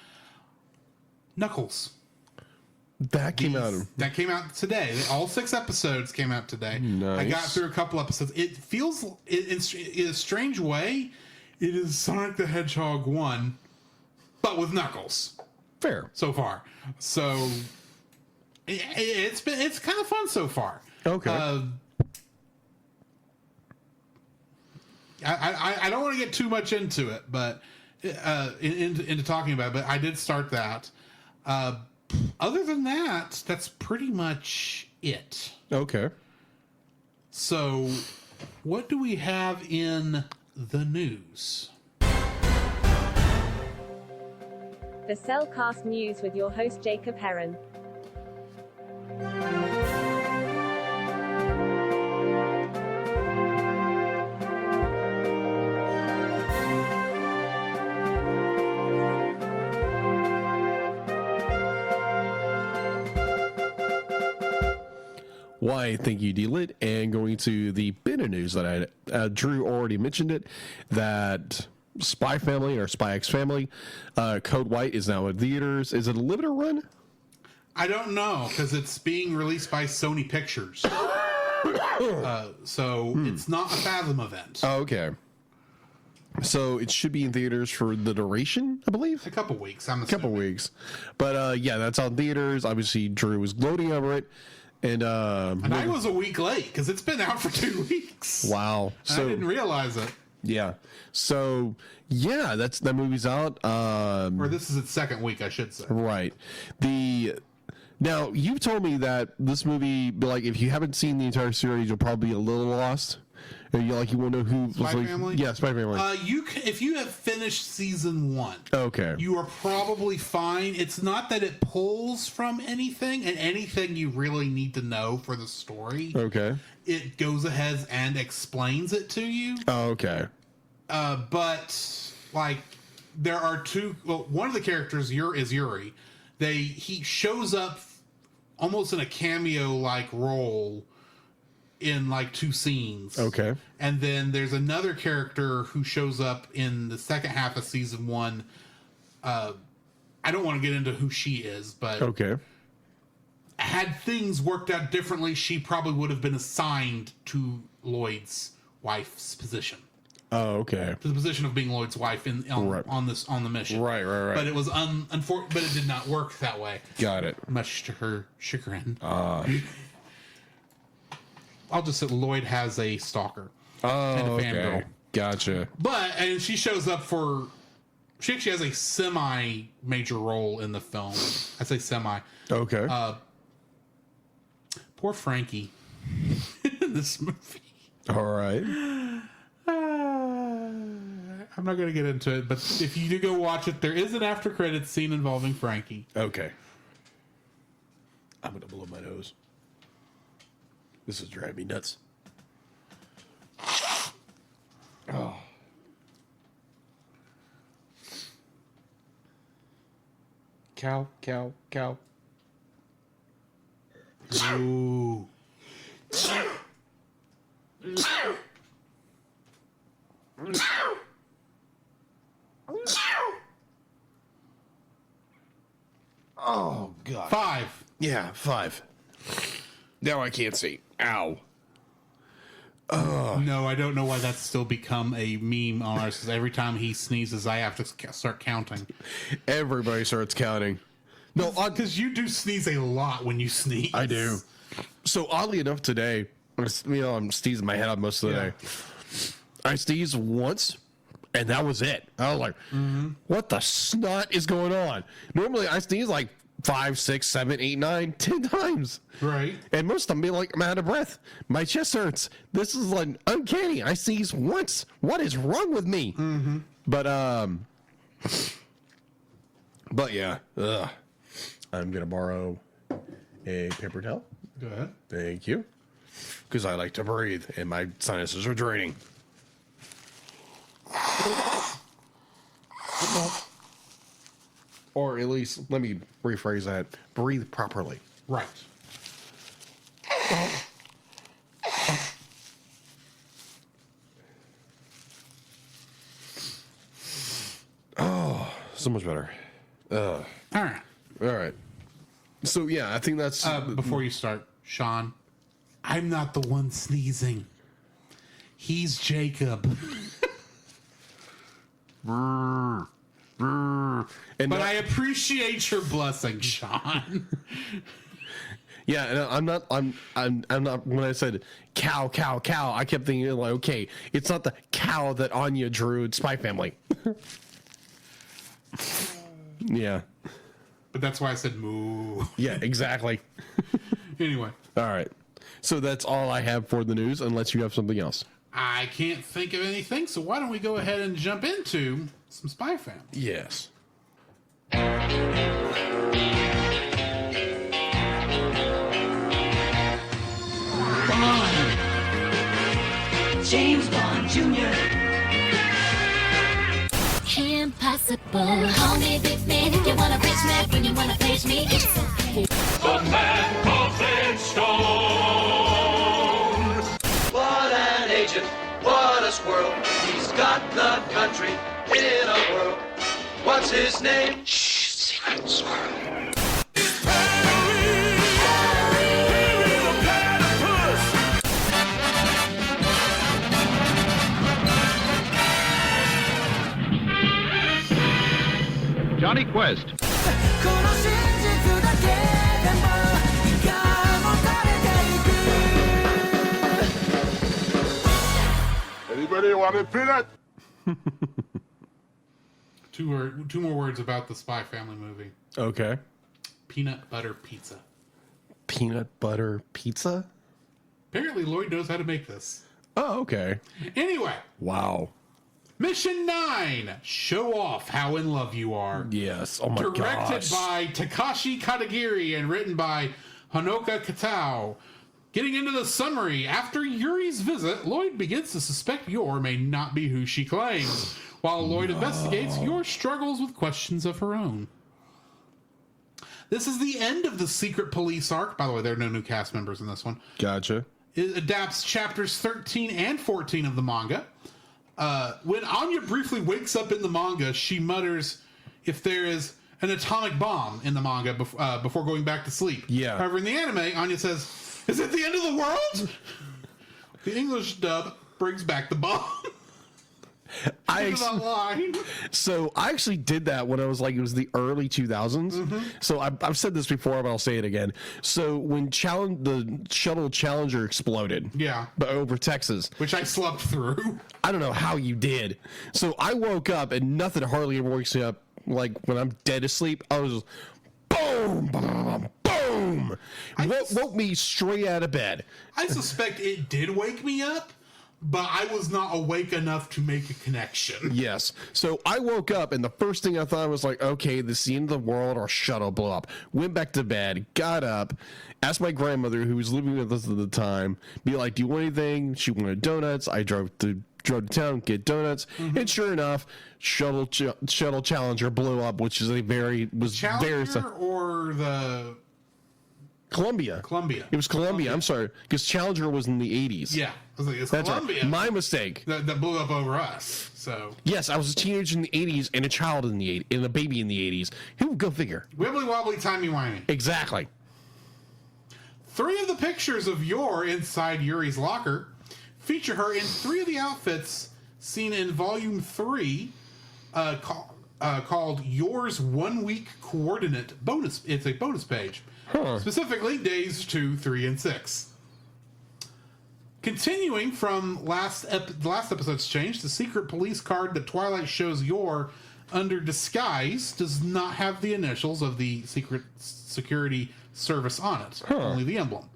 Knuckles. That came out. That came out today. All 6 episodes came out today. Nice. I got through a couple episodes. It feels, in a strange way, it is Sonic the Hedgehog 1, but with Knuckles. Fair. So far. So it's kind of fun so far. Okay. I don't want to get too much into it, but into talking about it, but I did start that. Other than that, that's pretty much it. Okay. So, what do we have in the news? The Cellcast News with your host Jacob Heron. Why, thank you, D-Lit. And going to the bit of news that Drew already mentioned it, that Spy Family or Spy X Family, Code White is now in theaters. Is it a limited run? I don't know, because it's being released by Sony Pictures. So it's not a Fathom event. Oh, okay. So it should be in theaters for the duration, I believe. A couple weeks, I'm assuming. A couple weeks. But yeah, that's on theaters. Obviously, Drew was gloating over it. And I was a week late because it's been out for 2 weeks. Wow. So I didn't realize it. Yeah. So yeah, that movie's out. Or this is its second week, I should say. Right. Now you've told me that this movie, like, if you haven't seen the entire series, you'll probably be a little lost. Or you won't know who Spy Family? Yeah, Spy Family. If you have finished season 1, okay, you are probably fine. It's not that it pulls from anything, and anything you really need to know for the story. Okay. It goes ahead and explains it to you. Oh, okay. But like, there are two. Well, one of the characters is Yuri. He shows up almost in a cameo like role in like 2 scenes. Okay. And then there's another character who shows up in the second half of season 1. I don't want to get into who she is, but okay. Had things worked out differently, she probably would have been assigned to Lloyd's wife's position. Oh, okay. To the position of being Lloyd's wife on the mission. Right. But it was but it did not work that way. Got it. Much to her chagrin. I'll just say Lloyd has a stalker. And a fangirl. Okay. Gotcha. And she shows up she actually has a semi-major role in the film. I say semi. Okay. Poor Frankie in this movie. All right. I'm not going to get into it, but if you do go watch it, there is an after credits scene involving Frankie. Okay. I'm going to blow my nose. This is driving me nuts. Oh. Cow. Ooh. Oh, God. 5. Yeah, 5. Now I can't see. Ow. No, I don't know why that's still become a meme on ours. 'Cause every time he sneezes, I have to start counting. Everybody starts counting. No, Because you do sneeze a lot when you sneeze. I do. So oddly enough, today, I'm sneezing my head out most of the day. I sneezed once, and that was it. I was like, what the snot is going on? Normally, I sneeze like 5, 6, 7, 8, 9, 10 times. Right. And most of them be like, I'm out of breath. My chest hurts. This is like uncanny. I sneeze once. What is wrong with me? Mm-hmm. But yeah. Ugh. I'm going to borrow a paper towel. Go ahead. Thank you. Because I like to breathe and my sinuses are draining. Or at least, let me rephrase that. Breathe properly. Right. Oh, so much better. All right. All right. So, yeah, I think that's... Before you start, Sean, I'm not the one sneezing. He's Jacob. and But I appreciate your blessing, Sean. Yeah, and I'm not, when I said cow, I kept thinking, like, okay, it's not the cow that Anya drew in Spy Family. Yeah. But that's why I said moo. Yeah, exactly. Anyway. All right. So that's all I have for the news, unless you have something else. I can't think of anything, so why don't we go ahead and jump into some Spy Family? Yes. James Bond Jr. Impossible. Call me big man if you wanna reach me. When you wanna face me, it's okay. The man from Flintstone. What an agent, what a squirrel. He's got the country in a whirl. What's his name? Shh, secret swirl. Johnny Quest. Anybody want a peanut? Two more words about the Spy Family movie. Okay. Peanut butter pizza. Peanut butter pizza? Apparently Lloyd knows how to make this. Oh, okay. Anyway. Wow. Mission 9. Show off how in love you are. Yes. Oh my gosh. Directed by Takashi Katagiri and written by Honoka Katao. Getting into the summary, after Yuri's visit, Lloyd begins to suspect Yor may not be who she claims, while Lloyd investigates, Yor struggles with questions of her own. This is the end of the secret police arc. By the way, there are no new cast members in this one. Gotcha. It adapts chapters 13 and 14 of the manga. When Anya briefly wakes up in the manga, she mutters if there is an atomic bomb in the manga before going back to sleep. Yeah. However, in the anime, Anya says, "Is it the end of the world?" The English dub brings back the bomb. So I actually did that when I was like, it was the early 2000s. So I've said this before, but I'll say it again. So when the shuttle Challenger exploded, over Texas, which I slept through. I don't know how you did. So I woke up and nothing hardly ever wakes me up. Like when I'm dead asleep, I was just boom, boom, boom. Woke me straight out of bed. I suspect it did wake me up, but I was not awake enough to make a connection. Yes. So I woke up, and the first thing I thought was like, okay, this is the end of the world, our shuttle blew up. Went back to bed, got up, asked my grandmother, who was living with us at the time, be like, do you want anything? She wanted donuts. I drove to town, get donuts, and sure enough, shuttle Challenger blew up, which is Challenger or the Columbia. It was Columbia. I'm sorry, because Challenger was in the 80s. Yeah, I was like, it's That's Columbia. Right. My mistake. That blew up over us. So yes, I was a teenager in the 80s and a child in the 80s, and a baby in the 80s. Who would go figure? Wibbly wobbly, timey wimey. Exactly. 3 of the pictures of Yor inside Yuri's locker feature her in 3 of the outfits seen in Volume 3, called Yor's 1 Week Coordinate bonus. It's a bonus page. Specifically, days 2, 3, and 6. Continuing from last episode's change, the secret police card that Twilight shows Yor under disguise does not have the initials of the secret security service on it, only the emblem.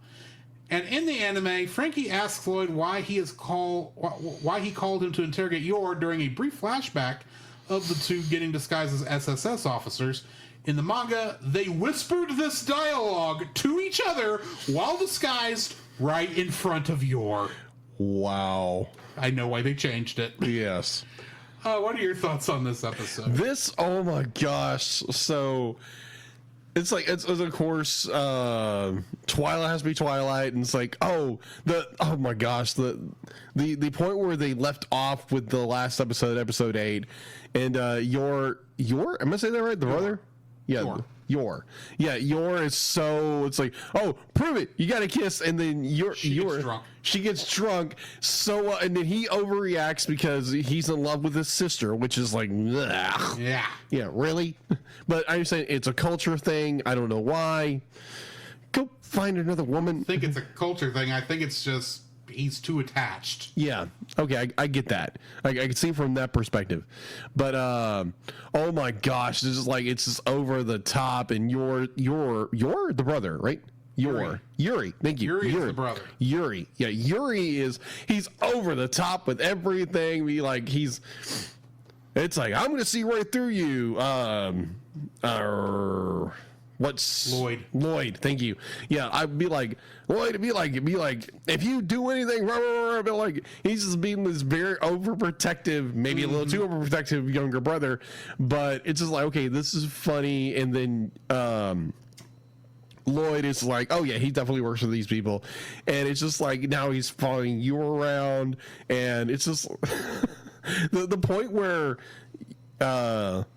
And in the anime, Frankie asks Lloyd why he called him to interrogate Yor during a brief flashback of the two getting disguised as SSS officers. In the manga, they whispered this dialogue to each other while disguised right in front of Yor. Wow. I know why they changed it. Yes. What are your thoughts on this episode? Oh my gosh. So it's like, it's of course, Twilight has to be Twilight, and it's like, oh my gosh, the point where they left off with the last episode 8, and Yor, am I saying that right? The brother? Yeah, Yor. Yeah, Yor is so, it's like, oh, prove it, you got to kiss, and then she gets drunk, so, and then he overreacts because he's in love with his sister, which is like, ugh. Yeah, really? But I'm saying it's a culture thing. I don't know why. Go find another woman. I think it's a culture thing. I think it's just he's too attached. Yeah. Okay, I get that. I can see from that perspective. But oh my gosh, this is like, it's just over the top, and you're the brother, right? Yuri. Thank you. Yuri is the brother. Yuri. Yeah, he's over the top with everything. It's like, I'm gonna see right through you. What's Lloyd? Thank you. Yeah, I'd be like, Lloyd. It'd be like, if you do anything wrong, be like, he's just being this very overprotective, maybe a little too overprotective younger brother. But it's just like, okay, this is funny, and then Lloyd is like, oh yeah, he definitely works with these people, and it's just like, now he's following you around, and it's just the point where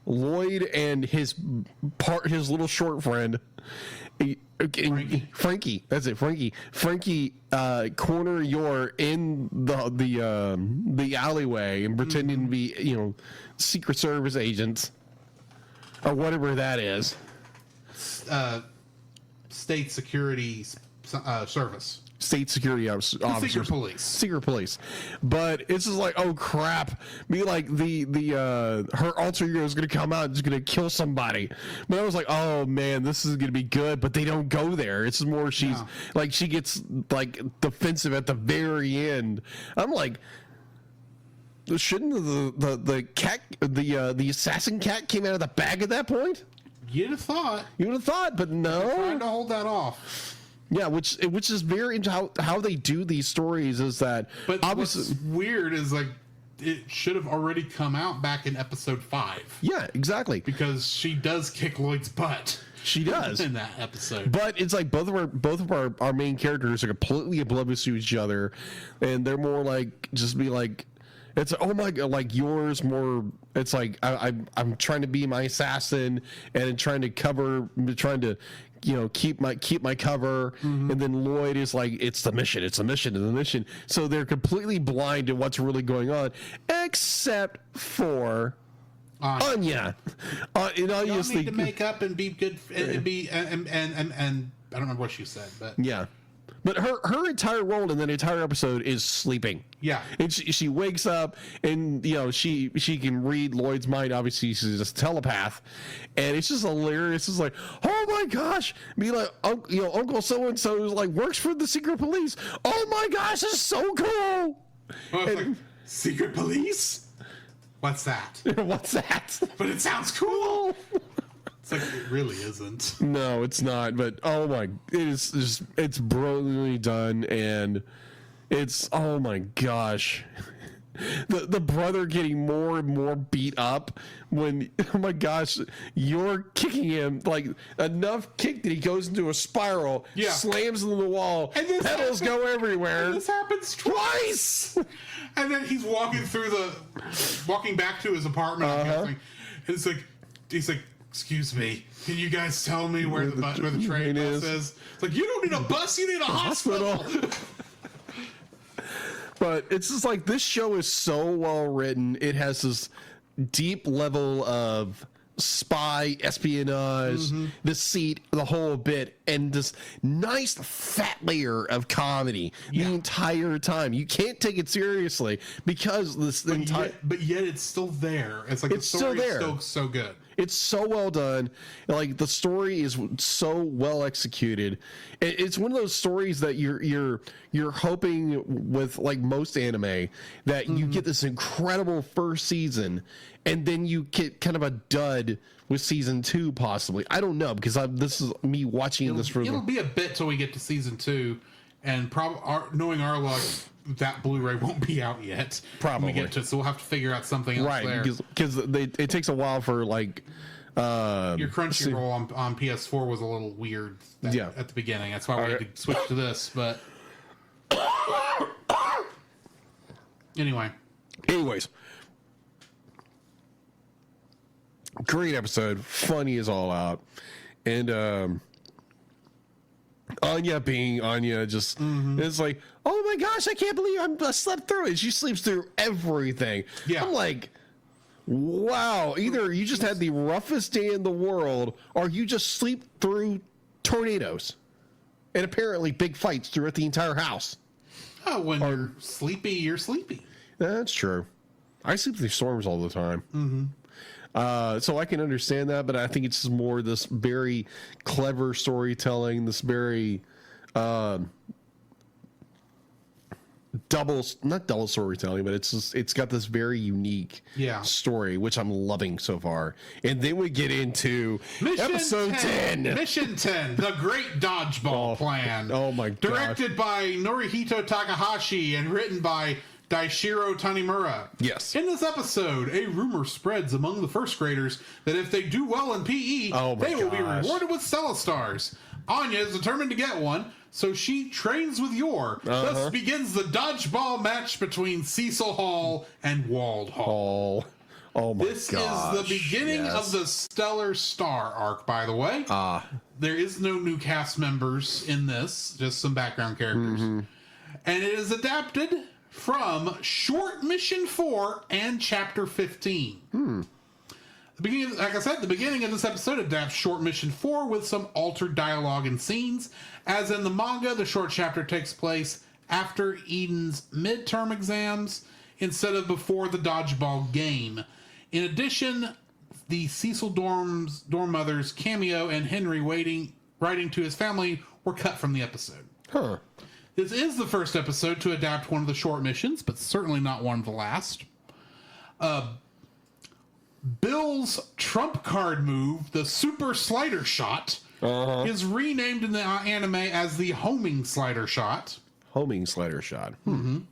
Lloyd and his little short friend, Frankie. That's it, Frankie. Corner Yor in the alleyway and pretending to be, Secret Service agents or whatever that is. State security service. State security officers. Secret police. But it's just like, oh crap. Be like her alter ego is gonna come out and just gonna kill somebody. But I was like, oh man, this is gonna be good, but they don't go there. It's more she gets like defensive at the very end. I'm like, shouldn't the cat the assassin cat came out of the bag at that point? You'd have thought, but no. They're trying to hold that off. Yeah, which is very into how they do these stories, is that, but obviously what's weird is like it should have already come out back in episode 5. Yeah, exactly. Because she does kick Lloyd's butt. She does in that episode. But it's like both of our main characters are completely oblivious to each other, and they're more like just be like, It's oh my god, like yours more. It's like I'm trying to be my assassin and trying to keep my cover, and then Lloyd is like it's the mission. So they're completely blind to what's really going on, except for Anya. And obviously, need to make up and be good and be and I don't remember what she said, but yeah. But her entire role in that entire episode is sleeping. Yeah, and she wakes up, and she can read Lloyd's mind. Obviously, she's just a telepath, and it's just hilarious. It's like, oh my gosh, be like, Uncle so and so like works for the secret police. Oh my gosh, this is so cool. Oh, it's like secret police. What's that? What's that? But it sounds cool. It's like it really isn't. No, it's not. But oh my, it's brilliantly done, and it's oh my gosh, the brother getting more and more beat up when oh my gosh, you're kicking him like enough kick that he goes into a spiral, slams into the wall, and pedals go everywhere. And this happens twice. And then he's walking back to his apartment. And it's like he's like, excuse me, can you guys tell me where the train bus is? It's like, you don't need a bus, you need a hospital. But it's just like this show is so well written. It has this deep level of spy espionage, deceit, the whole bit, and this nice fat layer of comedy the entire time. You can't take it seriously because but yet it's still there. It's like it's still there. Still so good. It's so well done. Like the story is so well executed. It's one of those stories that you're hoping with like most anime that you get this incredible first season and then you get kind of a dud with season 2 possibly. I don't know because this is me watching this for. It'll be a bit till we get to season 2, and knowing our luck, that Blu-ray won't be out yet. Probably. So we'll have to figure out something else there. Because it takes a while for like your Crunchyroll on PS4 was a little weird at the beginning. That's why we had to switch to this. But anyways, great episode, funny as all out, and Anya being Anya, just it's like, oh my gosh, I can't believe I slept through it. She sleeps through everything. Yeah, I'm like, wow. Either you just had the roughest day in the world, or you just sleep through tornadoes and apparently big fights throughout the entire house. Oh, when you're sleepy, you're sleepy. That's true. I sleep through storms all the time. So I can understand that, but I think it's more this very clever storytelling, this very not double storytelling, but it's got this very unique story, which I'm loving so far. And then we get into episode 10. Mission 10, The Great Dodgeball Plan. Oh my god. Directed by Norihito Takahashi and written by Daishiro Tanimura. Yes. In this episode, a rumor spreads among the first graders that if they do well in PE, they will be rewarded with Stella Stars. Anya is determined to get one, so she trains with Yor. Thus begins the dodgeball match between Cecil Hall and Wald Hall. Oh my This is the beginning of the Stellar Star arc, by the way. There is no new cast members in this, just some background characters. And it is adapted from Short Mission 4 and Chapter 15. The beginning of this episode adapts Short Mission 4 with some altered dialogue and scenes. As in the manga, the short chapter takes place after Eden's midterm exams instead of before the dodgeball game. In addition, the Cecil dorm mother's cameo and Henry writing to his family were cut from the episode. This is the first episode to adapt one of the short missions, but certainly not one of the last. Bill's trump card move, the Super Slider Shot, is renamed in the anime as the Homing Slider Shot. Homing Slider Shot. Anime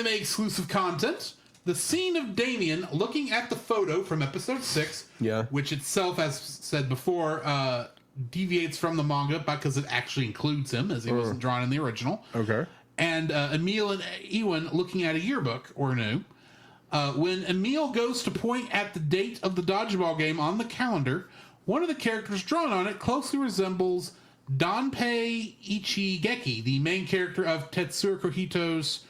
exclusive content. The scene of Damien looking at the photo from episode 6, which itself, as said before, deviates from the manga because it actually includes him, as he wasn't drawn in the original. and Emil and Ewan looking at a yearbook or new. When Emil goes to point at the date of the dodgeball game on the calendar, one of the characters drawn on it closely resembles Danpei Ichigeki, the main character of Tetsuro Kohito's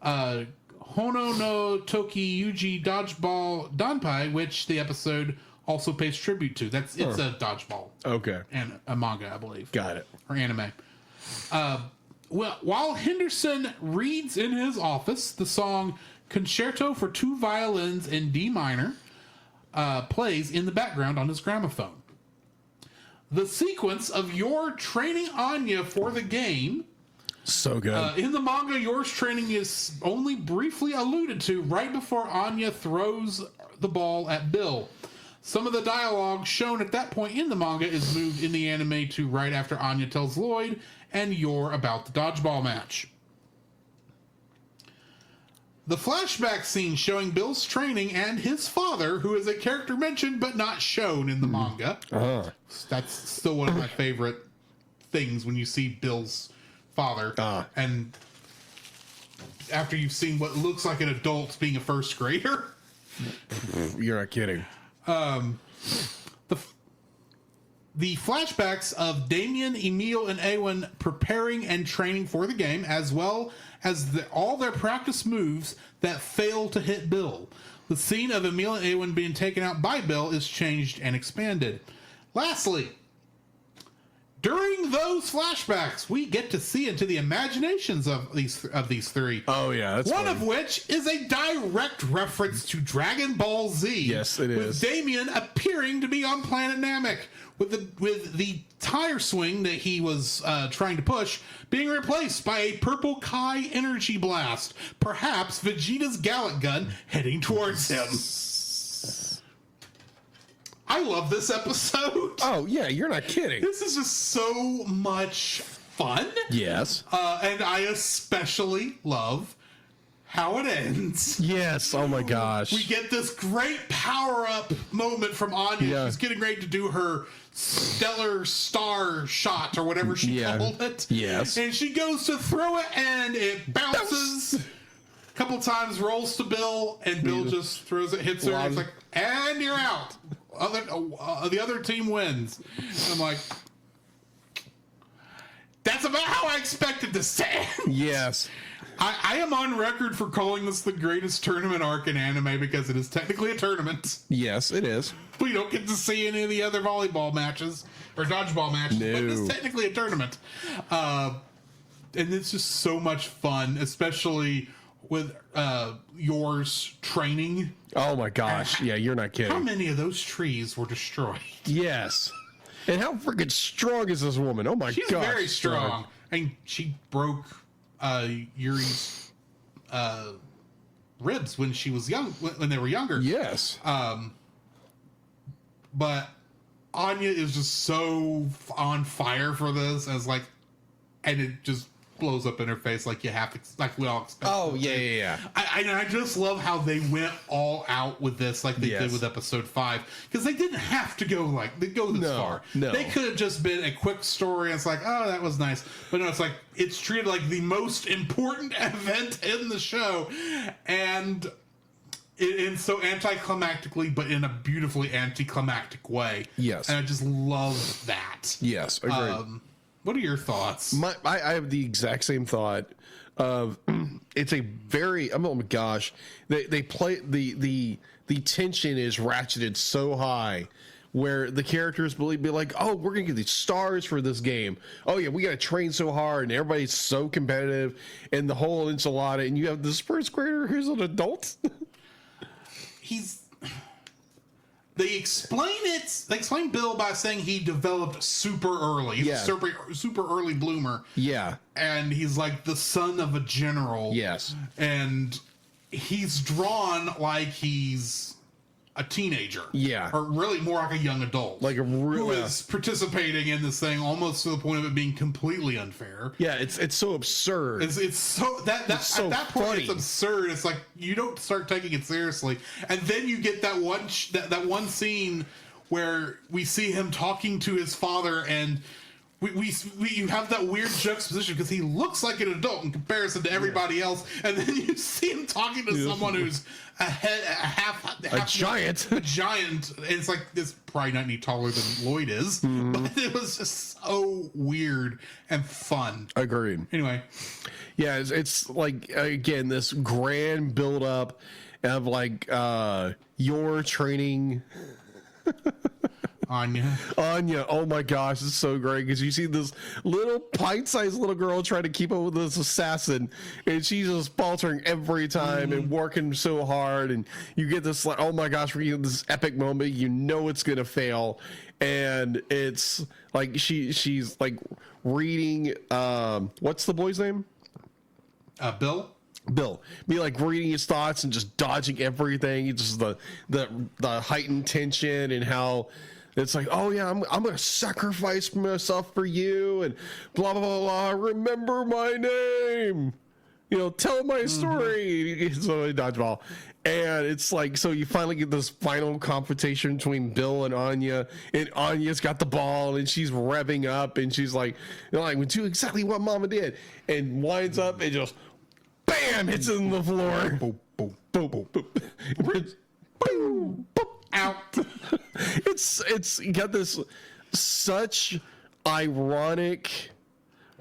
Hono no Toki Yuji Dodgeball Danpai, which the episode also pays tribute to. It's a dodgeball. Okay. And a manga, I believe. Got it. Or anime. Well, while Henderson reads in his office, the song Concerto for Two Violins in D minor plays in the background on his gramophone. The sequence of Yor training Anya for the game. So good. In the manga, Yor's training is only briefly alluded to right before Anya throws the ball at Bill. Some of the dialogue shown at that point in the manga is moved in the anime to right after Anya tells Lloyd and Yor about the dodgeball match. The flashback scene showing Bill's training and his father, who is a character mentioned but not shown in the manga. That's still one of my favorite things when you see Bill's father. And after you've seen what looks like an adult being a first grader. You're not kidding. The flashbacks of Damien, Emil, and Ewan preparing and training for the game, as well as all their practice moves that fail to hit Bill. The scene of Emil and Ewan being taken out by Bill is changed and expanded. Lastly, during those flashbacks, we get to see into the imaginations of these three. Oh yeah, that's one funny. of which is a direct reference to Dragon Ball Z. Yes, it is. With Damien appearing to be on Planet Namek, with the tire swing that he was trying to push being replaced by a purple Kai energy blast, perhaps Vegeta's Gallic gun heading towards him. I love this episode. Oh, yeah, you're not kidding. This is just so much fun. Yes. And I especially love how it ends. Yes, oh my gosh. We get this great power-up moment from Anya. Yeah. She's getting ready to do her stellar star shot or whatever she called it. Yes. And she goes to throw it and it bounces. A couple times, rolls to Bill, and Bill just throws it, hits her, and it's like, and you're out. The other team wins. And I'm like, that's about how I expected this to end. Yes. I am on record for calling this the greatest tournament arc in anime because it is technically a tournament. Yes, it is. We don't get to see any of the other volleyball matches or dodgeball matches, but it's technically a tournament. And it's just so much fun, especially with Yor's training. Oh my gosh. Yeah, you're not kidding. How many of those trees were destroyed? Yes. And how freaking strong is this woman? Oh my gosh. She's very strong. And she broke Yuri's ribs when she was young, when they were younger. Yes. But Anya is just so on fire for this, and it just blows up in her face like you have to, like we all expect. Oh yeah. I just love how they went all out with this, like they did with episode 5, because they didn't have to go this far. No, they could have just been a quick story. And it's like, oh, that was nice, but no, it's like it's treated like the most important event in the show, and so anticlimactically, but in a beautifully anticlimactic way. Yes, and I just love that. Yes, agreed. What are your thoughts? I have the exact same thought of it's a very, oh my gosh, they play the tension is ratcheted so high where the characters be like, oh, we're gonna get these stars for this game. Oh yeah, we gotta train so hard, and everybody's so competitive, and the whole enchilada, and you have this first grader who's an adult. They explain Bill by saying he developed super early. He's a super early bloomer. Yeah. And he's like the son of a general. Yes. And he's drawn like he's a teenager. Yeah. Or really more like a young adult. Like who is participating in this thing almost to the point of it being completely unfair. Yeah, it's so absurd. It's so it's so at that point funny. It's absurd. It's like you don't start taking it seriously, and then you get that one scene where we see him talking to his father, and you have that weird juxtaposition because he looks like an adult in comparison to everybody else, and then you see him talking to someone who's half giant. A giant. And it's like, this probably not any taller than Lloyd is, but it was just so weird and fun. Agreed. Anyway, yeah, it's like, again, this grand build up of like your training. Anya, oh my gosh, it's so great because you see this little pint-sized little girl trying to keep up with this assassin, and she's just faltering every time and working so hard, and you get this like, oh my gosh, we're getting this epic moment. You know it's gonna fail, and it's like she's like reading. What's the boy's name? Bill. Be like reading his thoughts and just dodging everything. It's just the heightened tension and how it's like, oh yeah, I'm gonna sacrifice myself for you and blah blah blah blah. Remember my name, tell my story. So dodgeball, and it's like, so you finally get this final confrontation between Bill and Anya, and Anya's got the ball and she's revving up and she's like, we do exactly what Mama did, and winds up and just bam, hits it in the floor. Boop, boop, boop, boop, boop. Boom, boop, out. It's got this such ironic,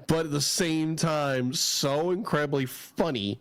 but at the same time so incredibly funny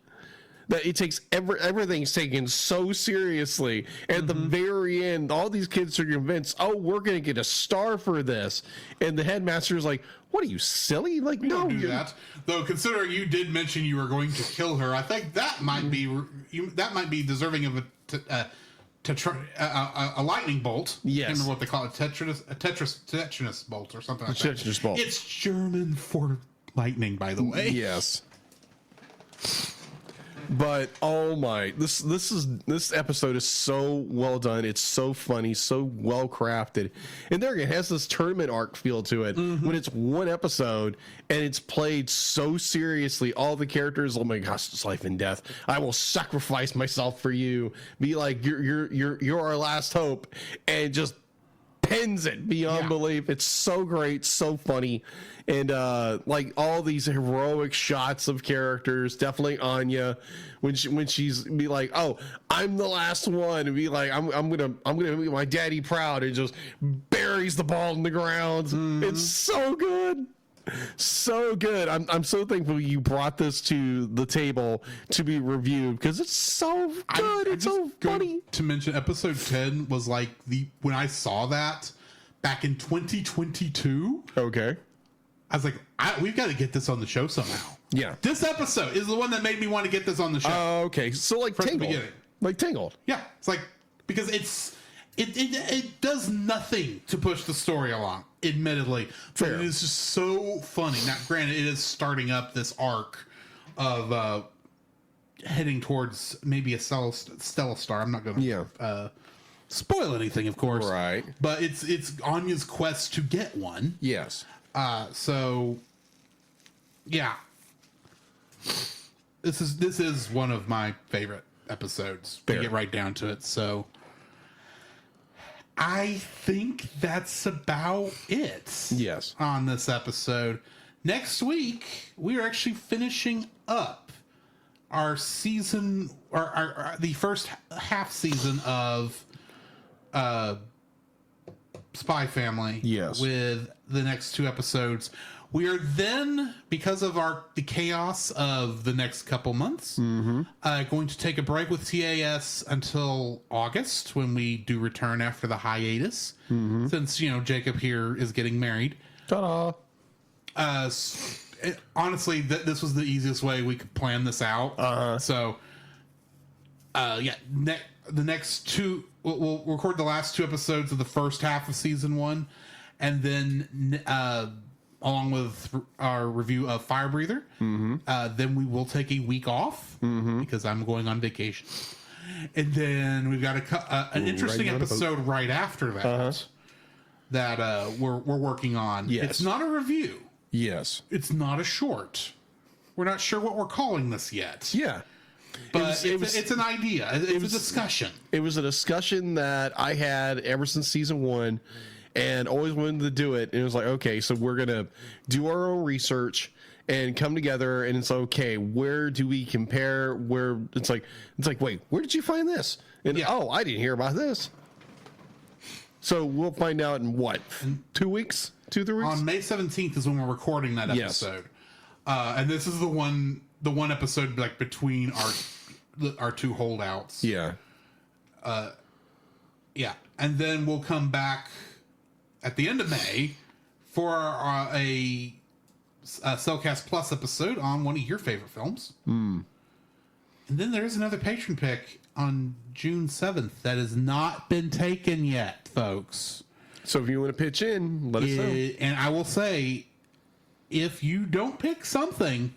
that it takes everything's taken so seriously. At the very end, all these kids are convinced, oh, we're gonna get a star for this, and the headmaster is like, what are you, silly? Like, we don't do that. Though, considering you did mention you were going to kill her, I think that might be deserving of a lightning bolt. Yes. I can't remember what they call it, Tetris bolt or something like that. Tetris bolt. It's German for lightning, by the way. Yes. But oh my, this episode is so well done. It's so funny, so well crafted, and there again, it has this tournament arc feel to it. When it's one episode and it's played so seriously, all the characters, oh my gosh, it's life and death. I will sacrifice myself for you. Be like, you're our last hope, and just pins it beyond belief. It's so great, so funny, and like all these heroic shots of characters. Definitely Anya when she's be like, oh, I'm the last one, and be like, I'm gonna make my daddy proud, and just buries the ball in the ground. It's so good. So good. I'm so thankful you brought this to the table to be reviewed because it's so good. It's so funny. To mention, episode 10 was like when I saw that back in 2022. Okay. I was like, we've got to get this on the show somehow. Yeah. This episode is the one that made me want to get this on the show. Okay. So like from Tangled. the beginning. Like Tangled. Yeah. It's like, because it does nothing to push the story along, admittedly. But Fair. it is just so funny. Now, granted, it is starting up this arc of heading towards maybe a Stella Star. I'm not going to spoil anything, of course. Right. But it's Anya's quest to get one. Yes. So, yeah. This is one of my favorite episodes. Fair. To get right down to it. So, I think that's about it. Yes. On this episode. Next week, we are actually finishing up our season, or the first half season of Spy Family. Yes. With the next 2 episodes. We are then, because of the chaos of the next couple months, going to take a break with TAS until August, when we do return after the hiatus. Since, Jacob here is getting married. Ta-da. Honestly, this was the easiest way we could plan this out. So, the next 2, we'll record the last 2 episodes of the first half of season 1, and then along with our review of Fire Breather, then we will take a week off because I'm going on vacation, and then we've got an interesting episode right after that that we're working on. Yes. It's not a review. Yes. It's not a short. We're not sure what we're calling this yet. Yeah. But it's an idea. It's a discussion. It was a discussion that I had ever since season 1. and always wanted to do it. And it was like, okay, so we're going to do our own research and come together, and it's okay, where do we compare? Where it's like, wait, where did you find this? And oh, I didn't hear about this. So we'll find out in what, 2 weeks, 2-3 weeks? On May 17th is when we're recording that episode. And this is the one episode like between our two holdouts. Yeah. Yeah. And then we'll come back at the end of May for a Cellcast Plus episode on one of your favorite films. And then there's another patron pick on June 7th that has not been taken yet, folks. So if you want to pitch in, let us know. And I will say, if you don't pick something,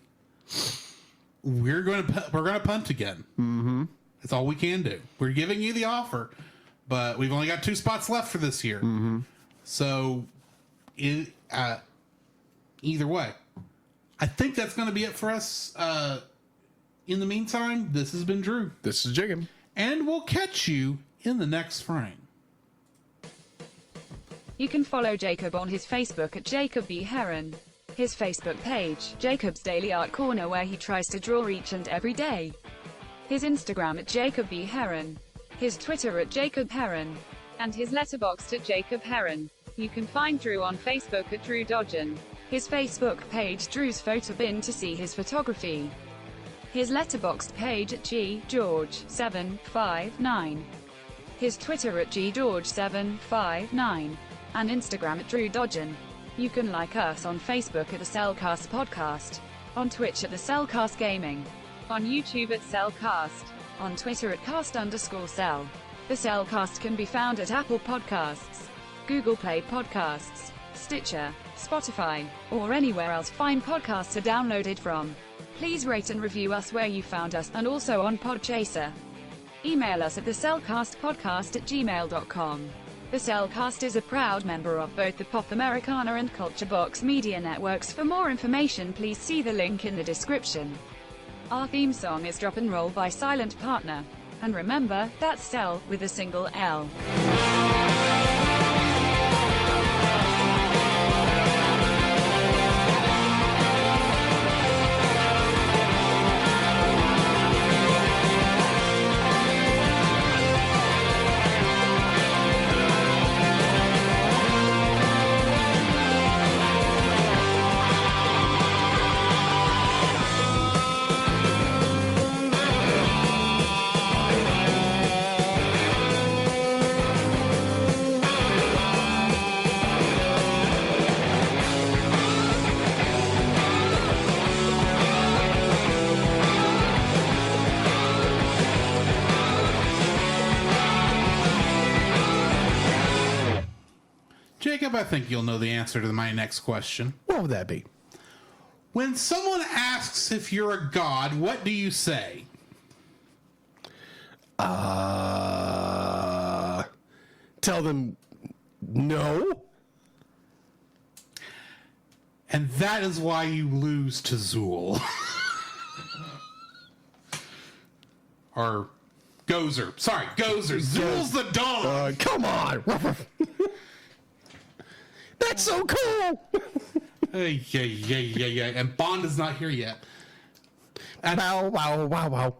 we're going to punt again. Mm-hmm. That's all we can do. We're giving you the offer, but we've only got 2 spots left for this year. Mm-hmm. So, either way, I think that's going to be it for us. In the meantime, this has been Drew. This is Jacob. And we'll catch you in the next frame. You can follow Jacob on his Facebook at Jacob B. Heron. His Facebook page, Jacob's Daily Art Corner, where he tries to draw each and every day. His Instagram at Jacob B. Heron. His Twitter at Jacob Heron. And his Letterboxd at Jacob Heron. You can find Drew on Facebook at Drew Dodgen. His Facebook page, Drew's Photo Bin, to see his photography. His Letterboxd page at GGeorge759. His Twitter at GGeorge759. And Instagram at Drew Dodgen. You can like us on Facebook at the Cellcast Podcast, on Twitch at the Cellcast Gaming, on YouTube at Cellcast, on Twitter at cast_cell. The Cellcast can be found at Apple Podcasts, Google Play Podcasts, Stitcher, Spotify, or anywhere else fine podcasts are downloaded from. Please rate and review us where you found us, and also on Podchaser. Email us at thecellcastpodcast@gmail.com. The Cellcast is a proud member of both the Pop Americana and Culture Box media networks. For more information, please see the link in the description. Our theme song is Drop and Roll by Silent Partner. And remember, that's Cell with a single L. Jacob, I think you'll know the answer to my next question. What would that be? When someone asks if you're a god, what do you say? Tell them no. And that is why you lose to Zool. Or Gozer. Sorry, Gozer. Zool's the dog. Come on. That's so cool. Yeah. And Bond is not here yet. Wow.